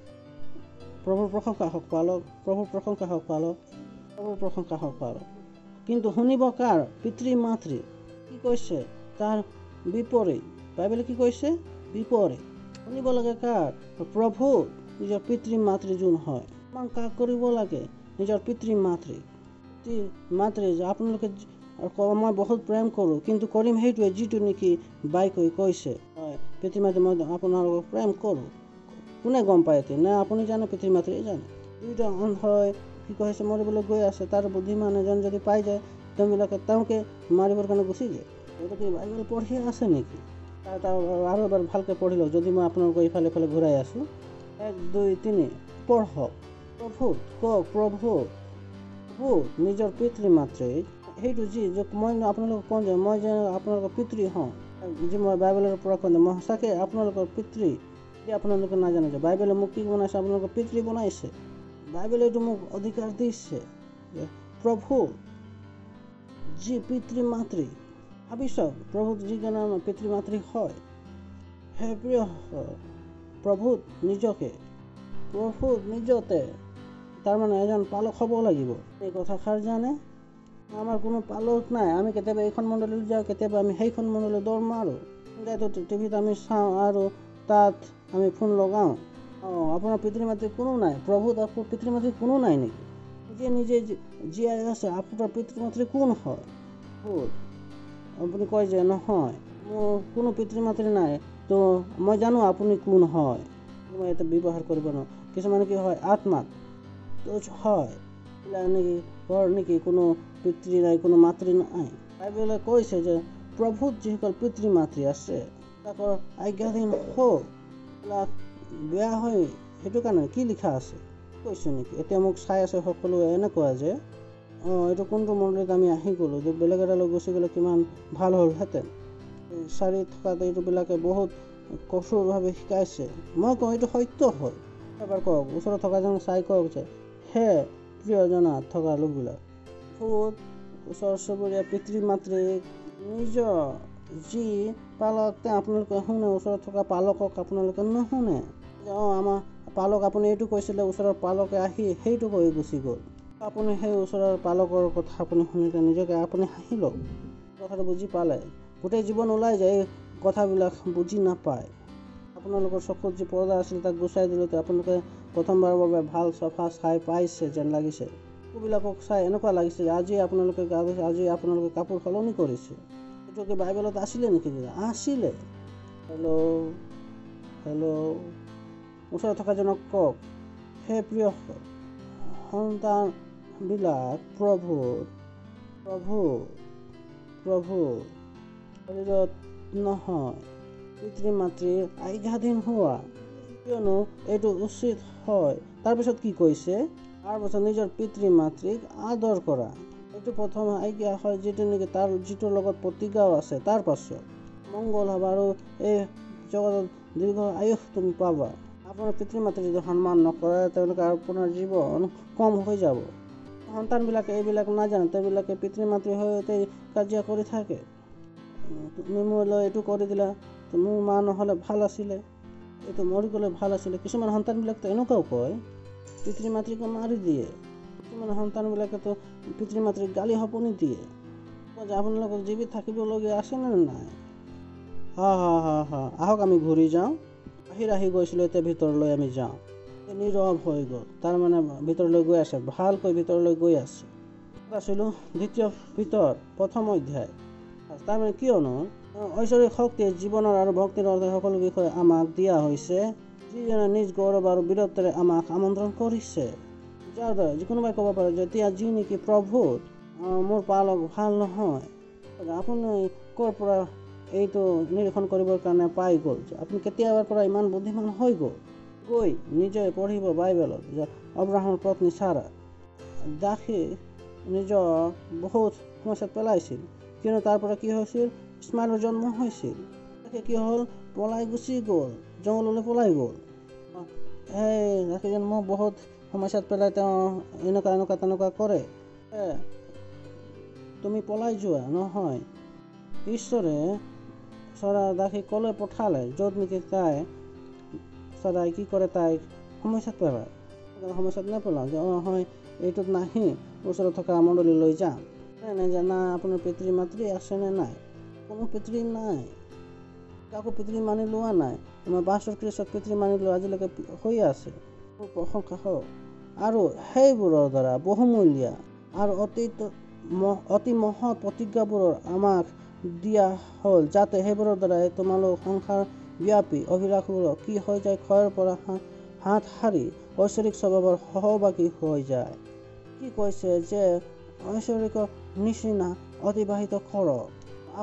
প্ৰভুৰ প্ৰশংসা হওক পালক, প্ৰভুৰ প্ৰশংসা হওক পালক, প্ৰভুৰ প্ৰশংসা হওক পালক। কিন্তু শুনিব কাৰ? পিতৃ মাতৃ। কি কৈছে? তাৰ বিপৰীত। বাইবেলে কি কৈছে? বিপৰীত। শুনিব লাগে কাৰ? প্ৰভু নিজৰ পিতৃ মাতৃ যোন হয়। সন্মান কাক কৰিব লাগে? নিজৰ পিতৃ মাতৃ। পিতৃ মাতৃ আপোনালোকে আৰু কওঁ মই বহুত প্ৰেম কৰোঁ, কিন্তু কৰিম সেইটোৱে যিটো নেকি বাইকৈ কৈছে, হয় পিতৃ মাতৃ মই আপোনালোকক প্ৰেম কৰোঁ। কোনে গম পায় এতিয়া? নে আপুনি জানে, পিতৃ মাতৃয়ে জানে? দুয়োটা অন্ধই কি কৈছে মৰিবলৈ গৈ আছে, তাৰ বুদ্ধিমান এজন যদি পাই যায় তেওঁবিলাকে তেওঁকে মাৰিবৰ কাৰণে গুচি যায়। এইটো কি বাইবেল পঢ়ি আছে নেকি? তাৰ আৰু এবাৰ ভালকৈ পঢ়ি লওক, যদি মই আপোনালোকক ইফালে ইফালে ঘূৰাই আছোঁ। 1 2 3 পঢ়ক। প্ৰভু কওক, প্ৰভু নিজৰ পিতৃ মাতৃক, সেইটো যি মই আপোনালোকক কওঁ যে মই যে আপোনালোকৰ পিতৃ হওঁ, যি মই বাইবেলৰ পৰা কওঁ যে মই সঁচাকৈ আপোনালোকৰ পিতৃ। আপোনালোকে নাজানে যে বাইবেলে মোক কি বনাইছে, আপোনালোকৰ পিতৃ বনাইছে। বাইবেলে এইটো মোক অধিকাৰ দিছে যে প্ৰভু যি পিতৃ মাতৃ, ভাবি চাওক প্ৰভু যিজনে আমাৰ পিতৃ মাতৃ হয়, হে প্ৰিয় প্ৰভু নিজতে তাৰমানে এজন পালক হ'ব লাগিব। এই কথাষাৰ জানে? আমাৰ কোনো পালক নাই। আমি কেতিয়াবা এইখন মণ্ডলীলৈ যাওঁ, কেতিয়াবা আমি সেইখন মণ্ডলীলৈ দৌৰ মাৰোঁ, টিভিত আমি চাওঁ আৰু তাত আমি ফোন লগাওঁ। আপোনাৰ পিতৃ মাতৃ কোনো নাই? প্ৰভুত আপোনাৰ পিতৃ মাতৃ কোনো নাই নেকি? নিজে জীয়াই আছে, আপোনাৰ পিতৃ মাতৃ কোন হয়? আপুনি কয় যে নহয় মোৰ কোনো পিতৃ মাতৃ নাই, তো মই জানো আপুনি কোন হয়, মই এটা ব্যৱহাৰ কৰিব নোৱাৰোঁ। কিছুমানে কি হয় আত্মাত হয় নেকি, ঘৰ নেকি কোনো পিতৃ নাই, কোনো মাতৃ নাই। বাইবেলে কৈছে যে প্ৰভুত যিসকল পিতৃ মাতৃ আছে তাকৰ আজ্ঞাধীন হওক। বেয়া হয় সেইটো কাৰণে কি লিখা আছে কৈছোঁ নেকি? এতিয়া মোক চাই আছে সকলোৱে এনেকুৱা যে এইটো কোনটো মণ্ডলীত আমি আহি গ'লোঁ, যে বেলেগ এটালৈ গুচি গ'লে কিমান ভাল হ'লহেঁতেন। চাৰি থকাত এইটোবিলাকে বহুত কঠোৰভাৱে শিকাইছে। মই কওঁ এইটো সত্য হয়। এবাৰ কওক, ওচৰত থকাজন চাই কওক যে হে প্ৰিয়জনাত থকা লোকবিলাক, ওচৰ চুবুৰীয়া পিতৃ মাতৃক নিজৰ যি পালক তেওঁ আপোনালোকে শুনে, ওচৰত থকা পালকক আপোনালোকে নুশুনে। আমাৰ পালক আপুনি এইটো কৈছিলে, ওচৰৰ পালকে আহি সেইটো কৈ গুচি গ'ল। আপুনি সেই ওচৰৰ পালকৰ কথা আপুনি শুনিলে নিজকে আপুনি হাঁহি লওক। কথাটো বুজি পালে? গোটেই জীৱন ওলাই যায়, এই কথাবিলাক বুজি নাপায়। আপোনালোকৰ চকুত যি পৰ্দা আছিল তাক গুচাই দিলে, আপোনালোকে প্ৰথমবাৰৰ বাবে ভাল চফা চাই পাইছে যেন লাগিছে। চকুবিলাকক চাই এনেকুৱা লাগিছে যে আজি আপোনালোকে কাপোৰ সলনি কৰিছে। এইটো কি বাইবেলত আছিলে নেকি? আছিলে। হেল্ল' ওচৰত থকাজনক কওক, হে প্ৰিয় সন্তানবিলাক প্ৰভু শৰীৰত নহয় পিতৃ মাতৃৰ আজ্ঞাধীন হোৱা, কিয়নো এইটো উচিত হয়। তাৰপিছত কি কৈছে? তাৰপিছত নিজৰ পিতৃ মাতৃক আদৰ কৰা, এইটো প্ৰথম আজ্ঞা হয়, যিটো নেকি তাৰ যিটোৰ লগত প্ৰতিজ্ঞাও আছে। তাৰ পাছত মংগল হ'ব আৰু এই জগতত দীৰ্ঘ আয়ুস তুমি পাবা। আপোনাৰ পিতৃ মাতৃ যদি সন্মান নকৰে তেওঁলোকে আপোনাৰ জীৱন কম হৈ যাব। সন্তানবিলাকে এইবিলাক নাজানে, তেওঁবিলাকে পিতৃ মাতৃৰ সৈতে কাজিয়া কৰি থাকে। তুমি মোলৈ এইটো কৰি দিলা, মোৰ মা নহ'লে ভাল আছিলে, এইটো মৰি গ'লে ভাল আছিলে। কিছুমান সন্তানবিলাকতো এনেকুৱাও কয়, পিতৃ মাতৃকে মাৰি দিয়ে। কিছুমান সন্তানবিলাকেতো পিতৃ মাতৃক গালি শপনি দিয়ে যে আপোনালোকক জীৱিত থাকিবলগীয়া আছেনে নাই? আহক আমি ঘূৰি যাওঁ। আহি গৈছিলোঁ, এতিয়া ভিতৰলৈ আমি যাওঁ। নীৰৱ হৈ গ'ল, তাৰমানে ভিতৰলৈ গৈ আছে, ভালকৈ ভিতৰলৈ গৈ আছে। আছিলোঁ 2 Peter 1 অধ্যায়। তাৰমানে কিয়নো ঐশ্বৰিক শক্তিয়ে জীৱনৰ আৰু ভক্তিৰ অৰ্থে সকলো বিষয়ে আমাক দিয়া হৈছে, যিজনে নিজ গৌৰৱ আৰু বীৰত্বৰে আমাক আমন্ত্ৰণ কৰিছে। যাৰ দ্বাৰা যিকোনোবাই ক'ব পাৰে যে এতিয়া যি নেকি প্ৰভুত মোৰ পালক ভাল নহয়, আপুনি ক'ৰ পৰা এইটো নিৰীক্ষণ কৰিবৰ কাৰণে পাই গ'ল যে আপুনি কেতিয়াবাৰ পৰা ইমান বুদ্ধিমান হৈ গৈ নিজে পঢ়িব বাইবেলত যে অব্ৰাহামৰ পত্নী চাৰা দাসী নিজৰ বহুত সমস্যাত পেলাইছিল, কিয়নো তাৰ পৰা কি হৈছিল? ইছমাইলৰ জন্ম হৈছিল। তাকে কি হ'ল? পলাই গুচি গ'ল, জংঘললৈ পলাই গ'ল। সেই দাসীজন মোক বহুত সমস্যাত পেলাই তেওঁ এনেকুৱা তেনেকুৱা কৰে। তুমি পলাই যোৱা নহয়। ঈশ্বৰে চৰা দাসীক কলৈ পঠালে, য'ত নেকি চৰাই কি কৰে, তাইক সমস্যাত পেলায়। সমস্যাত নেপেলাওঁ যে হয় এইটোত নাহি ওচৰত থকা মণ্ডলীলৈ যাম। না আপোনাৰ পিতৃ মাতৃ আছেনে নাই? কোনো পিতৃ নাই, কাকো পিতৃ মানি লোৱা নাই। আমাৰ পাষ্টাৰ খ্ৰীষ্টক পিতৃ মানি লোৱা আজিলৈকে হৈ আছে। প্ৰশংসা হওক। আৰু সেইবোৰৰ দ্বাৰা বহুমূলীয়া আৰু অতীত অতি মহৎ প্ৰতিজ্ঞাবোৰৰ আমাক দিয়া হ'ল, যাতে সেইবোৰৰ দ্বাৰাই তোমালোক সংসাৰ ব্যাপী অভিলাষবোৰক কি হৈ যায়, ক্ষয়ৰ পৰা হাত সাৰি ঐশ্বৰিক স্বভাৱৰ সহভাগী হৈ যায়। কি কৈছে যে ঐশ্বৰিকৰ নিচিনা অতিবাহিত কৰক।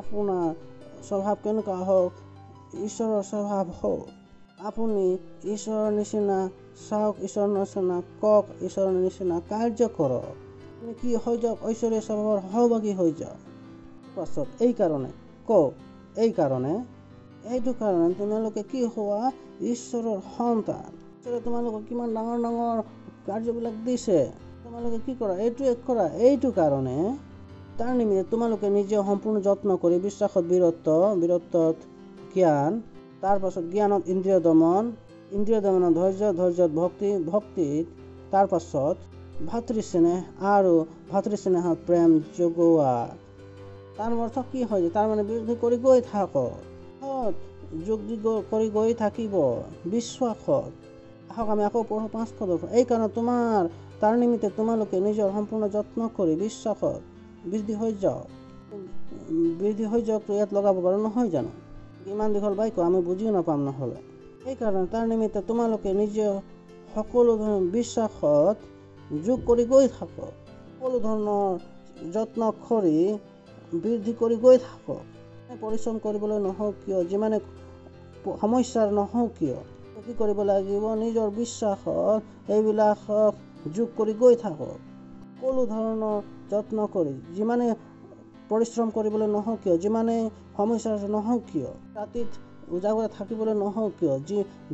আপোনাৰ স্বভাৱ কেনেকুৱা হওক, ঈশ্বৰৰ স্বভাৱ হওক। আপুনি ঈশ্বৰৰ নিচিনা চাওক, ঈশ্বৰৰ নিচিনা কওক, ঈশ্বৰৰ নিচিনা কাৰ্য কৰক। আপুনি কি হৈ যাওক, ঐশ্বৰীয় স্বভাৱৰ সহভাগী হৈ যাওক। পাছত এইটো কাৰণে তোমালোকে কি হোৱা, ঈশ্বৰৰ সন্তান। ঈশ্বৰে তোমালোকক কিমান ডাঙৰ ডাঙৰ কাৰ্যবিলাক দিছে, তোমালোকে কি কৰা, এইটোৱে কৰা। এইটো কাৰণে তাৰ নিমিত্তে তোমালোকে নিজে সম্পূৰ্ণ যত্ন কৰি বিশ্বাসত বীৰত্বত জ্ঞান, তাৰ পাছত জ্ঞানত ইন্দ্ৰিয় দমনত ধৈৰ্য, ধৈৰ্যত ভক্তিত তাৰ পাছত ভাতৃস্নেহ আৰু ভাতৃস্নেহত প্ৰেম যোগোৱা। তাৰ অৰ্থ কি হয়, তাৰ মানে বৃদ্ধি কৰি গৈ থাকক, যোগ কৰি গৈ থাকিব বিশ্বাসত। আহক আমি আকৌ পঢ়ো 5 পদৰ। এই কাৰণে তাৰ নিমিত্তে তোমালোকে নিজৰ সম্পূৰ্ণ যত্ন কৰি বিশ্বাসত বৃদ্ধি হৈ যাওক। ইয়াত লগাব পাৰো, নহয় জানো? ইমান দীঘল বাক্য আমি বুজিও নাপাম নহ'লে। সেইকাৰণে তাৰ নিমিত্তে তোমালোকে নিজে সকলো ধৰণৰ বিশ্বাসত যোগ কৰি গৈ থাকক, সকলো ধৰণৰ যত্ন কৰি বৃদ্ধি কৰি গৈ থাকক। পৰিশ্ৰম কৰিবলৈ নহওক কিয়, যিমানে সমস্যাৰ নহওক কিয়, কি কৰিব লাগিব, নিজৰ বিশ্বাসত এইবিলাকক যোগ কৰি গৈ থাকক। সকলো ধৰণৰ যত্ন কৰি, যিমানে পৰিশ্ৰম কৰিবলৈ নহওক কিয়, যিমানে সমস্যাৰ নহওক কিয়, ৰাতিত উজাগৰে থাকিবলৈ নহওক কিয়,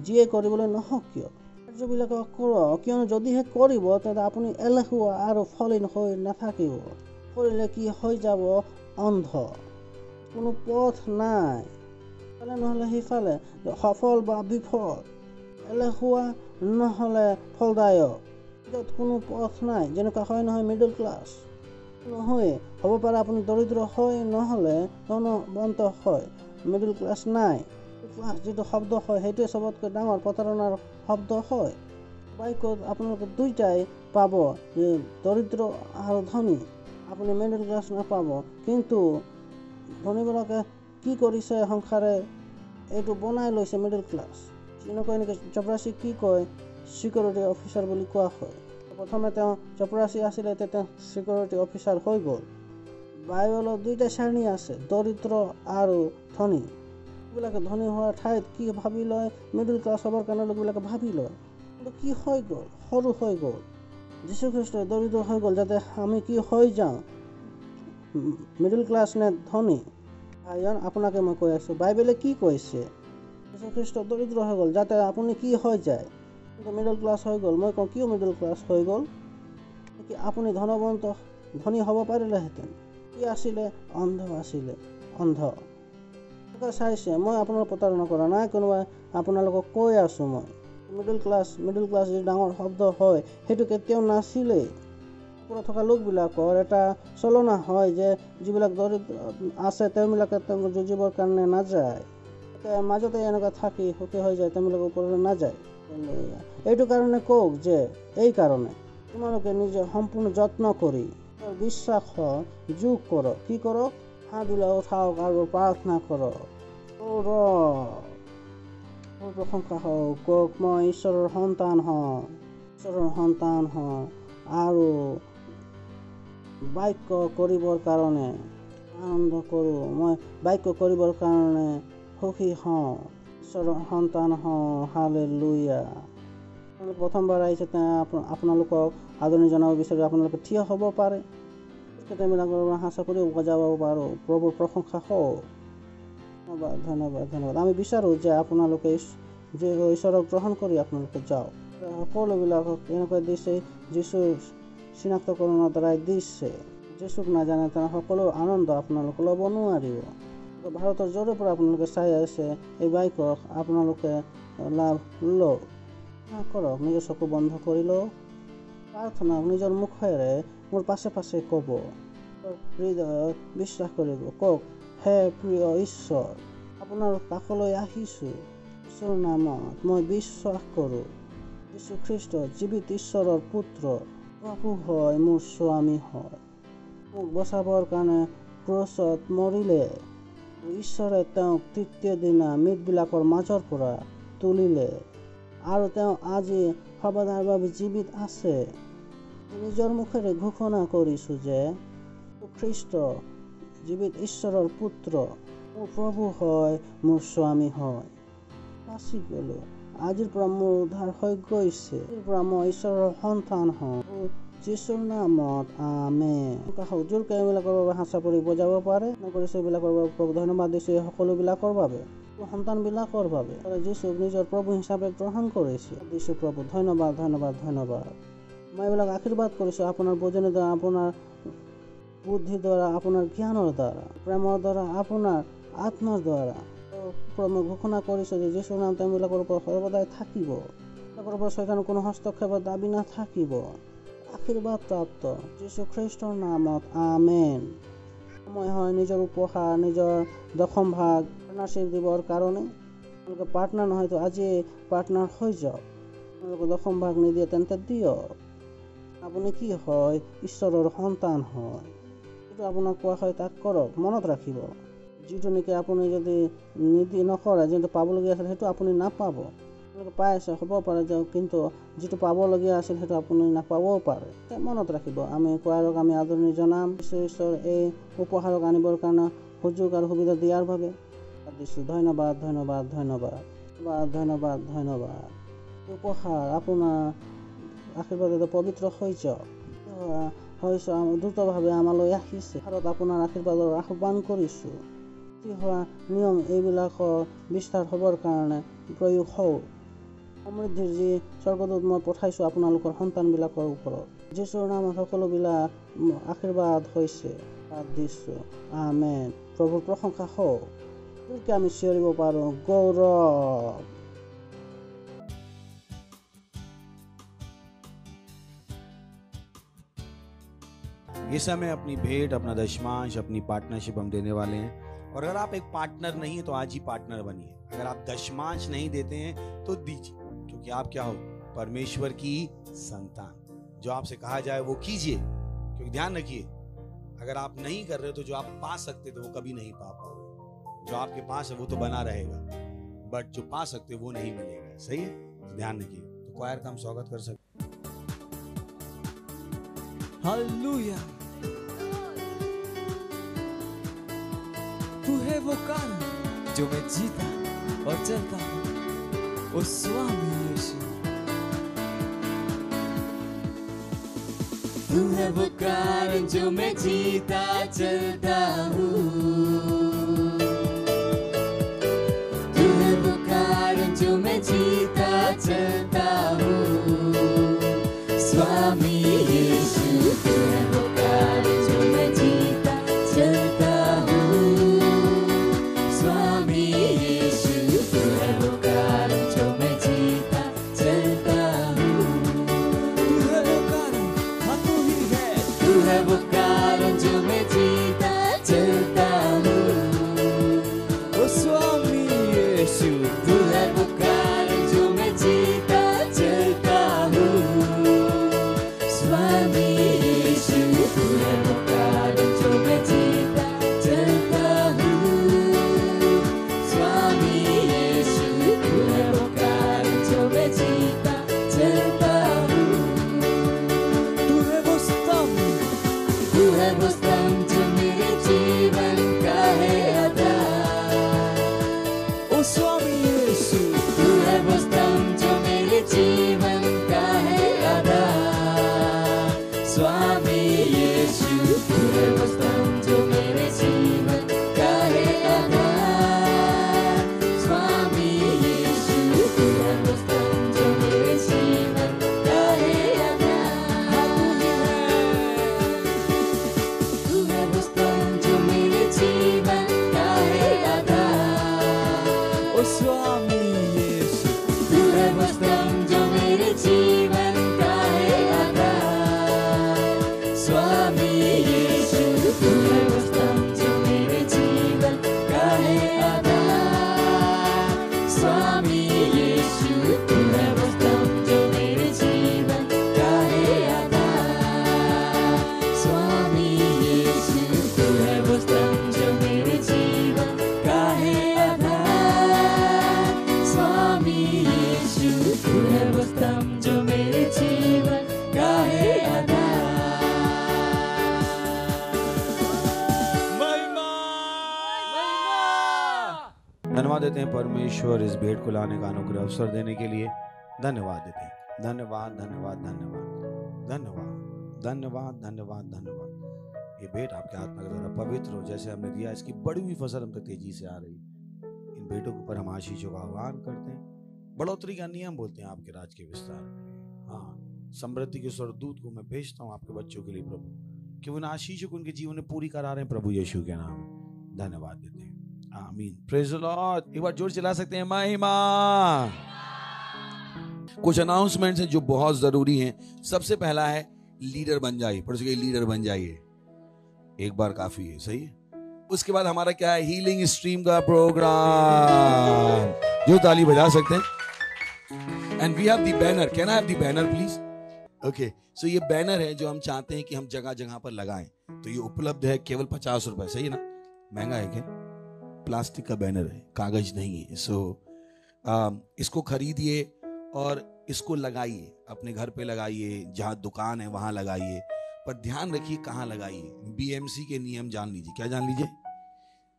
যিয়ে কৰিবলৈ নহওক কিয়, কাৰ্যবিলাকক কৰক। কিয়নো যদিহে কৰিব, তেন্তে আপুনি এলেহুৱা আৰু ফলীন হৈ নাথাকিব। কৰিলে কি হৈ যাব, অন্ধ, কোনো পথ নাই, ইফালে নহ'লে সিফালে, সফল বা বিফল, এলেহুৱা নহ'লে ফলদায়ক, কোনো পথ নাই। যেনেকুৱা হয় নহয় মিডল ক্লাছ নহয়, হ'ব পাৰে আপুনি দৰিদ্ৰ হয়, নহ'লে ধনৱন্ত হয়, মিডল ক্লাছ নাই। ক্লাছ যিটো শব্দ হয়, সেইটোৱে চবতকৈ ডাঙৰ প্ৰতাৰণাৰ শব্দ হয়। বাক্যত আপোনালোকে দুইটাই পাব, যে দৰিদ্ৰ আৰু ধনী। আপুনি মিডল ক্লাছ নাপাব। কিন্তু ধনীবিলাকে কি কৰিছে, সংসাৰে এইটো বনাই লৈছে মিডল ক্লাছ। এনেকৈ চপৰাচী কি কয়, চিকিউৰিটি অফিচাৰ বুলি কোৱা হয়। প্ৰথমে তেওঁ চপৰাচী আছিলে, এতিয়া তেওঁ চিকিউৰিটি অফিচাৰ হৈ গ'ল। বাইবেলত দুইটা শ্ৰেণী আছে, দৰিদ্ৰ আৰু ধনী। এইবিলাকে ধনী হোৱাৰ ঠাইত কি ভাবি লয়, মিডল ক্লাছ হ'বৰ কাৰণে লোকবিলাকে ভাবি লয়। কিন্তু কি হৈ গ'ল, সৰু হৈ গ'ল। যীশুখ্ৰীষ্টই দৰিদ্ৰ হৈ গ'ল, যাতে আমি কি হৈ যাওঁ, মিডল ক্লাছ নে ধনী। আপোনাকে মই কৈ আছোঁ, বাইবেলে কি কৈছে, যীশুখ্ৰীষ্ট দৰিদ্ৰ হৈ গ'ল, যাতে আপুনি কি হৈ যায়, কিন্তু মিডল ক্লাছ হৈ গ'ল। মই কওঁ, কিয় মিডল ক্লাছ হৈ গ'ল? কি আপুনি ধনী হ'ব পাৰিলেহেঁতেন? কি আছিলে, অন্ধ আছিলে, অন্ধ। চাইছে, মই আপোনাৰ প্ৰতাৰণা কৰা নাই, কোনোবাই আপোনালোকক কৈ আছোঁ। মই মিডল ক্লাছ যি ডাঙৰ শব্দ হয়, সেইটো কেতিয়াও নাছিলেই। ওপৰত থকা লোকবিলাকৰ এটা চলনা হয় যে যিবিলাক দৰিদ্ৰ আছে, তেওঁবিলাকে যুঁজিবৰ কাৰণে নাযায়, মাজতে এনেকুৱা থাকি সুখী হৈ যায়, তেওঁলোকে ওপৰলৈ নাযায়। এইটো কাৰণে কওক যে এই কাৰণে তোমালোকে নিজে সম্পূৰ্ণ যত্ন কৰি বিশ্বাসত যোগ কৰক। কি কৰক, হাতবিলাক উঠাওক আৰু প্ৰাৰ্থনা কৰক। প্ৰশংসা হওক, কওক মই ঈশ্বৰৰ সন্তান হওঁ আৰু বাক্য কৰিবৰ কাৰণে আনন্দ কৰোঁ, মই বাক্য কৰিবৰ কাৰণে সুখী হওঁ, ঈশ্বৰৰ সন্তান হওঁ। হালেলুয়া। প্ৰথমবাৰ আহিছে, আপোনালোকক আদৰণি জনাব বিচাৰি আপোনালোকে থিয় হ'ব পাৰে, তেওঁবিলাকৰ হাঁচা কৰিও যাব পাৰোঁ। প্ৰভুৰ প্ৰশংসা হওক। ধন্যবাদ। আমি বিচাৰোঁ যে আপোনালোকে ঈশ্বৰক গ্ৰহণ কৰি আপোনালোকে যাওক। সকলোবিলাকক এনেকৈ দিছে, যীশুৰ চিনাক্তকৰণৰ দ্বাৰাই দিছে। যীশুক নাজানে তেনে সকলো আনন্দ আপোনালোকে ল'ব নোৱাৰিব। ভাৰতৰ য'ৰে পৰা আপোনালোকে চাই আছে, এই বাক্যক আপোনালোকে লাভ লওক। কৰক, নিজৰ চকু বন্ধ কৰি লওক, প্ৰাৰ্থনা নিজৰ মুখেৰে মোৰ পাছে পাছে ক'ব, হৃদয়ত বিশ্বাস কৰিব। কওক, হে প্ৰিয় ঈশ্বৰ, আপোনাৰ কাষলৈ আহিছোঁ, ঈশ্বৰৰ নামত মই বিশ্বাস কৰোঁ, যীশুখ্ৰীষ্ট জীৱিত ঈশ্বৰৰ পুত্ৰ, প্ৰভু হয়, মোৰ স্বামী হয়। মোক বচাবৰ কাৰণে ক্ৰুচত মৰিলে। ঈশ্বৰে তেওঁক তৃতীয় দিনা মৃতবিলাকৰ মাজৰ পৰা তুলিলে আৰু তেওঁ আজি সৰ্বদাৰ বাবে জীৱিত আছে। নিজৰ মুখেৰে ঘোষণা কৰিছোঁ যে খ্ৰীষ্ট জীৱিত ঈশ্বৰৰ পুত্ৰ, মোৰ প্ৰভু হয়, মোৰ স্বামী হয়। বাচি গ'লো। আজিৰ পৰা মোৰ উদ্ধাৰ হৈ গৈছে। আজিৰ পৰা মই ঈশ্বৰৰ সন্তান হওঁ। যীশুৰ নামত আমেন। কাষক জোৰকৈ এইবিলাকৰ বাবে হাঁচা পৰি বজাব পাৰে নকৰিছে। এইবিলাকৰ বাবে প্ৰভু ধন্যবাদ দিছোঁ। এই সকলোবিলাকৰ বাবে, সন্তানবিলাকৰ বাবে যীশুক নিজৰ প্ৰভু হিচাপে গ্ৰহণ কৰিছে। দিছোঁ প্ৰভু, ধন্যবাদ ধন্যবাদ ধন্যবাদ। মই এইবিলাক আশীৰ্বাদ কৰিছোঁ আপোনাৰ বুজনিৰ দ্বাৰা, আপোনাৰ বুদ্ধিৰ দ্বাৰা, আপোনাৰ জ্ঞানৰ দ্বাৰা, প্ৰেমৰ দ্বাৰা, আপোনাৰ আত্মাৰ দ্বাৰা। মই ঘোষণা কৰিছোঁ যে যীশুৰ নাম তেওঁবিলাকৰ ওপৰত সৰ্বদাই থাকিব। তেওঁলোকৰ ওপৰত শয়তানৰ কোনো হস্তক্ষেপৰ দাবী নাথাকিব। আশীৰ্বাদ প্ৰাপ্ত যীশু খ্ৰীষ্টৰ নামত আমেন। সময় হয় নিজৰ উপহাৰ, নিজৰ দশম ভাগ পাৰ্টনাৰশ্বিপ দিবৰ কাৰণে। তেওঁলোকে পাৰ্টনাৰ নহয়তো আজি পাৰ্টনাৰ হৈ যাওক। তেওঁলোকে দশম ভাগ নিদিয়ে তেন্তে দিয়ক। আপুনি কি হয়? ঈশ্বৰৰ সন্তান হয়। যিটো আপোনাক কোৱা হয় তাক কৰক। মনত ৰাখিব, যিটো নেকি আপুনি যদি নকৰে, যিটো পাবলগীয়া আছিল সেইটো আপুনি নাপাব। আপোনালোকে পাই আছে, হ'ব পাৰে যে, কিন্তু যিটো পাবলগীয়া আছিল সেইটো আপুনি নাপাবও পাৰে। মনত ৰাখিব। আমি কোৱাৰক আমি আদৰণি জনাম ঈশ্বৰ এই উপহাৰক আনিবৰ কাৰণে সুযোগ আৰু সুবিধা দিয়াৰ বাবে দিছোঁ। ধন্যবাদ ধন্যবাদ ধন্যবাদ ধন্যবাদ ধন্যবাদ। উপহাৰ আপোনাৰ আশীৰ্বাদত পবিত্ৰ হৈ যাওক। হৈছে দ্ৰুতভাৱে আমালৈ আহিছে। ভাৰত আপোনাৰ আশীৰ্বাদৰ আহ্বান কৰিছোঁ। হোৱা নিয়ম এইবিলাকৰ বিস্তাৰ হ'বৰ কাৰণে প্ৰয়োগ হওক। সমৃদ্ধিৰ যি স্বৰ্গদূত মই পঠাইছোঁ আপোনালোকৰ সন্তানবিলাকৰ ওপৰত। যীশুৰ নামত সকলোবিলাক আশীৰ্বাদ হৈছে। দিছোঁ আমেন। প্ৰভুৰ প্ৰশংসা হওক। তোৰকে আমি চিঞৰিব পাৰোঁ গৌৰৱ। ये समय अपनी भेंट, अपना दशमांश, अपनी पार्टनरशिप हम देने वाले हैं। और अगर आप एक पार्टनर नहीं है तो आज ही पार्टनर बनिए। अगर आप दशमांश नहीं देते हैं तो दीजिए, क्योंकि आप क्या हो? परमेश्वर की संतान। जो आपसे कहा जाए वो कीजिए, क्योंकि ध्यान रखिए अगर आप नहीं कर रहे हो तो जो आप पा सकते थे वो कभी नहीं पा पाओगे। जो आपके पास है वो तो बना रहेगा, बट जो पा सकते वो नहीं मिलेगा। सही है? तो ध्यान रखिए। तो क्वायर का हम स्वागत कर सकते। हालेलुया। तू है वो कारण जो मैं जीता और चलता हूँ, ओ स्वामी यीशु। तू है वो कारण जो मैं जीता चलता हूँ। तू है वो कारण जो मैं जीता चलता हूँ। स्वामी यीशु, तू है वो कारण जो मैं जीता चलता हूँ। स्वामी यीशु, तू है वो कारण जो मैं जीता चलता हूँ। तू है वो कारण, हाँ तू ही है। तू है वो कारण जो मैं जीता चलता हूँ। ओ स्वामी यीशु, तू है वो कारण जो मैं जीता चलता हूँ। स्वामी यीशु, तू है वो कारण जो मैं जीता चलता हूँ। स्वामी यीशु, तू है वो कारण जो मैं जीता चलता हूँ। तू है वो स्तंभ, तू है वो स्तंभ जो मेरे जीवन का है आधार। ओ स्वामी यीशु, तू है वो स्तंभ जो मेरे जीवन का है आधार। स्वामी यीशु, तू है वो स्तंभ जो मेरे जीवन का है आधार। स्वामी यीशु, तू है वो स्तंभ जो मेरे जीवन का है आधार। तू है वो स्तंभ जो मेरे जीवन का है आधार। ओ स्वामी यीशु, तू है वो स्तंभ जो मेरे जीवन का है आधार। स्वामी यीशु, तू है धन्यवाद देते हैं परमेश्वर इस भेंट को लाने का अनुग्रह अवसर देने के लिए। धन्यवाद देते हैं। धन्यवाद धन्यवाद धन्यवाद धन्यवाद धन्यवाद धन्यवाद धन्यवाद। ये भेंट आपके हाथ में द्वारा पवित्र हो, जैसे हमने दिया इसकी बड़ी हुई फसल हम तक तेजी से आ रही। इन भेंटों के ऊपर हम आशीषों का आह्वान करते हैं। बढ़ोतरी का नियम बोलते हैं आपके राज के विस्तार में। हाँ, समृद्धि के स्वर्गदूत को मैं भेजता हूँ आपके बच्चों के लिए प्रभु, कि उन आशीषों को उनके जीवन में पूरी करा रहे हैं प्रभु यीशु के नाम में। धन्यवाद देते हैं। आमीन। Praise the Lord. एक बार जोर चला सकते हैं महिमा। कुछ अनाउंसमेंट्स हैं जो बहुत जरूरी हैं। सबसे पहला है लीडर बन जाइए। पढ़ सके लीडर बन जाइए, एक बार काफी है, सही है। उसके बाद हमारा क्या है, हीलिंग स्ट्रीम का प्रोग्राम, जो ताली बजा सकते हैं। And we have the banner. Can I have the banner please? Okay, so ये बैनर है जो हम चाहते हैं कि हम जगह जगह पर लगाएं। तो ये उपलब्ध है केवल 50 रुपए, सही है ना? महंगा है क्या? प्लास्टिक का बैनर है, कागज नहीं है। सो इसको खरीदिए और इसको लगाइए, अपने घर पे लगाइए, जहां दुकान है वहां लगाइए, पर ध्यान रखिए कहां लगाइए। बीएमसी के नियम जान लीजिए। क्या जान लीजिए?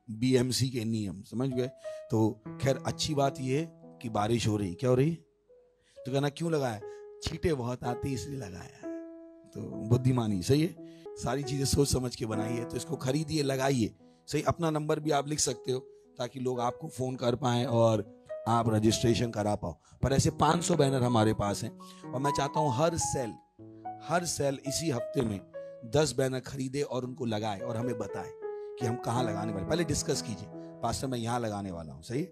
बीएमसी के नियम, समझ गए? तो खैर अच्छी बात यह है कि बारिश हो रही। क्या हो रही? तो कहना क्यों लगाया? छींटे बहुत आती इसलिए लगाया। तो बुद्धिमानी, सही है। सारी चीजें सोच समझ के बनाइए। तो इसको खरीदिए, लगाइए। सही, अपना नंबर भी आप लिख सकते हो ताकि लोग आपको फोन कर पाएं और आप रजिस्ट्रेशन करा पाओ। पर ऐसे 500 बैनर हमारे पास हैं और मैं चाहता हूं हर सेल इसी हफ्ते में 10 बैनर खरीदे और उनको लगाए और हमें बताए कि हम कहां लगाने वाले। पहले डिस्कस कीजिए, पास्टर मैं यहां लगाने वाला हूं, सही।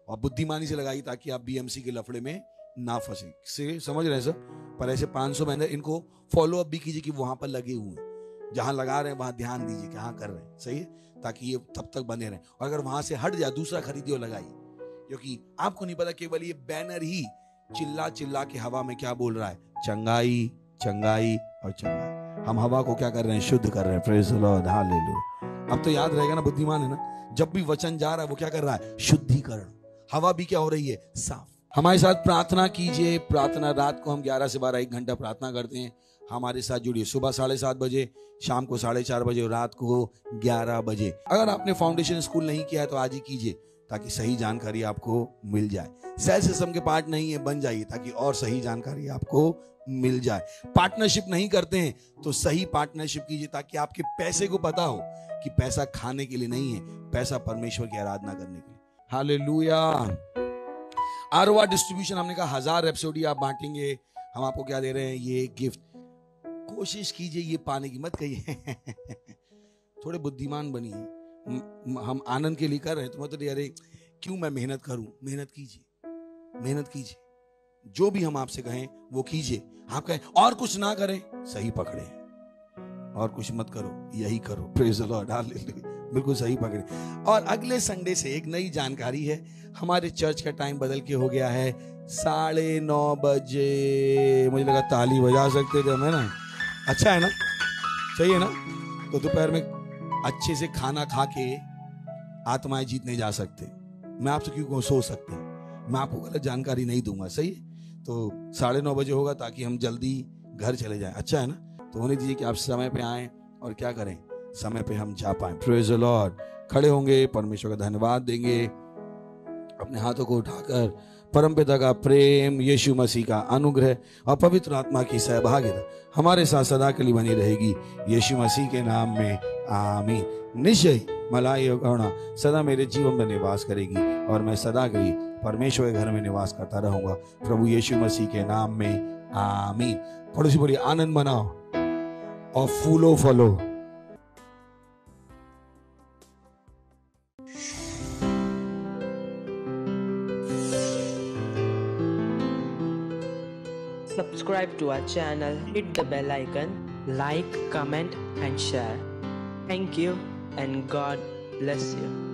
और बुद्धिमानी से लगाइए ताकि आप बीएमसी के लफड़े में ना फंसे। से समझ रहे हैं सर? पर ऐसे 500 बैनर, इनको फॉलो अप भी कीजिए कि वहां पर लगे हुए हैं, जहां लगा रहे हैं वहां ध्यान दीजिए कि हाँ कर रहे हैं, सही है, ताकि ये तब तक बने रहें। और अगर वहां से हट जाए दूसरा खरीदिए और लगाइए, क्योंकि आपको नहीं पता केवल ये बैनर ही चिल्ला चिल्ला के हवा में क्या बोल रहा है, चंगाई चंगाई और चंगाई। हम हवा को क्या कर रहे हैं? शुद्ध कर रहे हैं। Praise the Lord, hallelujah. अब तो याद रहेगा ना, बुद्धिमान है ना, जब भी वचन जा रहा है वो क्या कर रहा है? शुद्धिकरण। हवा भी क्या हो रही है? साफ। हमारे साथ प्रार्थना कीजिए। प्रार्थना रात को हम 11 से 12 1 घंटा प्रार्थना करते हैं। हमारे साथ जुड़िए। सुबह 7:30 बजे, शाम को 4:30 बजे और रात को 11 बजे। अगर आपने फाउंडेशन स्कूल नहीं किया है तो आज ही कीजिए ताकि सही जानकारी आपको मिल जाए। सेल सिस्टम के पार्ट नहीं है, बन जाइए ताकि और सही जानकारी आपको मिल जाए। पार्टनरशिप नहीं करते हैं तो सही पार्टनरशिप कीजिए ताकि आपके पैसे को पता हो कि पैसा खाने के लिए नहीं है, पैसा परमेश्वर की आराधना करने के लिए। हालेलुया। आरओआर डिस्ट्रीब्यूशन, हमने कहा 1000 रेप्सोडी आप बांटेंगे, हम आपको क्या दे रहे हैं? ये गिफ्ट। कोशिश कीजिए ये पाने की, मत कहिए थोड़े बुद्धिमान बनिए। हम आनंद के लिए कर रहे हैं तो मत तो अरे क्यों मैं मेहनत करूं। मेहनत कीजिए, मेहनत कीजिए। जो भी हम आपसे कहें वो कीजिए। आप कहें और कुछ ना करें, सही पकड़े, और कुछ मत करो, यही करो। Praise the Lord, hallelujah. बिल्कुल सही पकड़े। और अगले संडे से एक नई जानकारी है, हमारे चर्च का टाइम बदल के हो गया है 9:30 बजे। मुझे लगा ताली बजा सकते थे हम, है ना? अच्छा है ना? सही है ना? तो दोपहर में अच्छे से खाना खा के आत्माएं जीतने जा सकते। मैं आपसे क्यों सो सकते, मैं आपको गलत जानकारी नहीं दूंगा, सही है? तो 9:30 बजे होगा ताकि हम जल्दी घर चले जाएं। अच्छा है ना? तो होने दीजिए कि आप समय पे आएं और क्या करें, समय पे हम जा पाएं। Praise the Lord. खड़े होंगे, परमेश्वर का धन्यवाद देंगे, अपने हाथों को उठाकर परमपिता का प्रेम, यीशु मसीह का अनुग्रह और पवित्र आत्मा की सहभागिता हमारे साथ सदा के लिए बनी रहेगी, यीशु मसीह के नाम में, आमीन। निश्चय मलाई और करुणा सदा मेरे जीवन में निवास करेगी और मैं सदा के लिए परमेश्वर के घर में निवास करता रहूंगा, प्रभु यीशु मसीह के नाम में, आमीन। पड़ोसी बोलिए आनंद मनाओ और फूलो फलो। Subscribe to our channel, hit the bell icon, like, comment and share. Thank you and God bless you.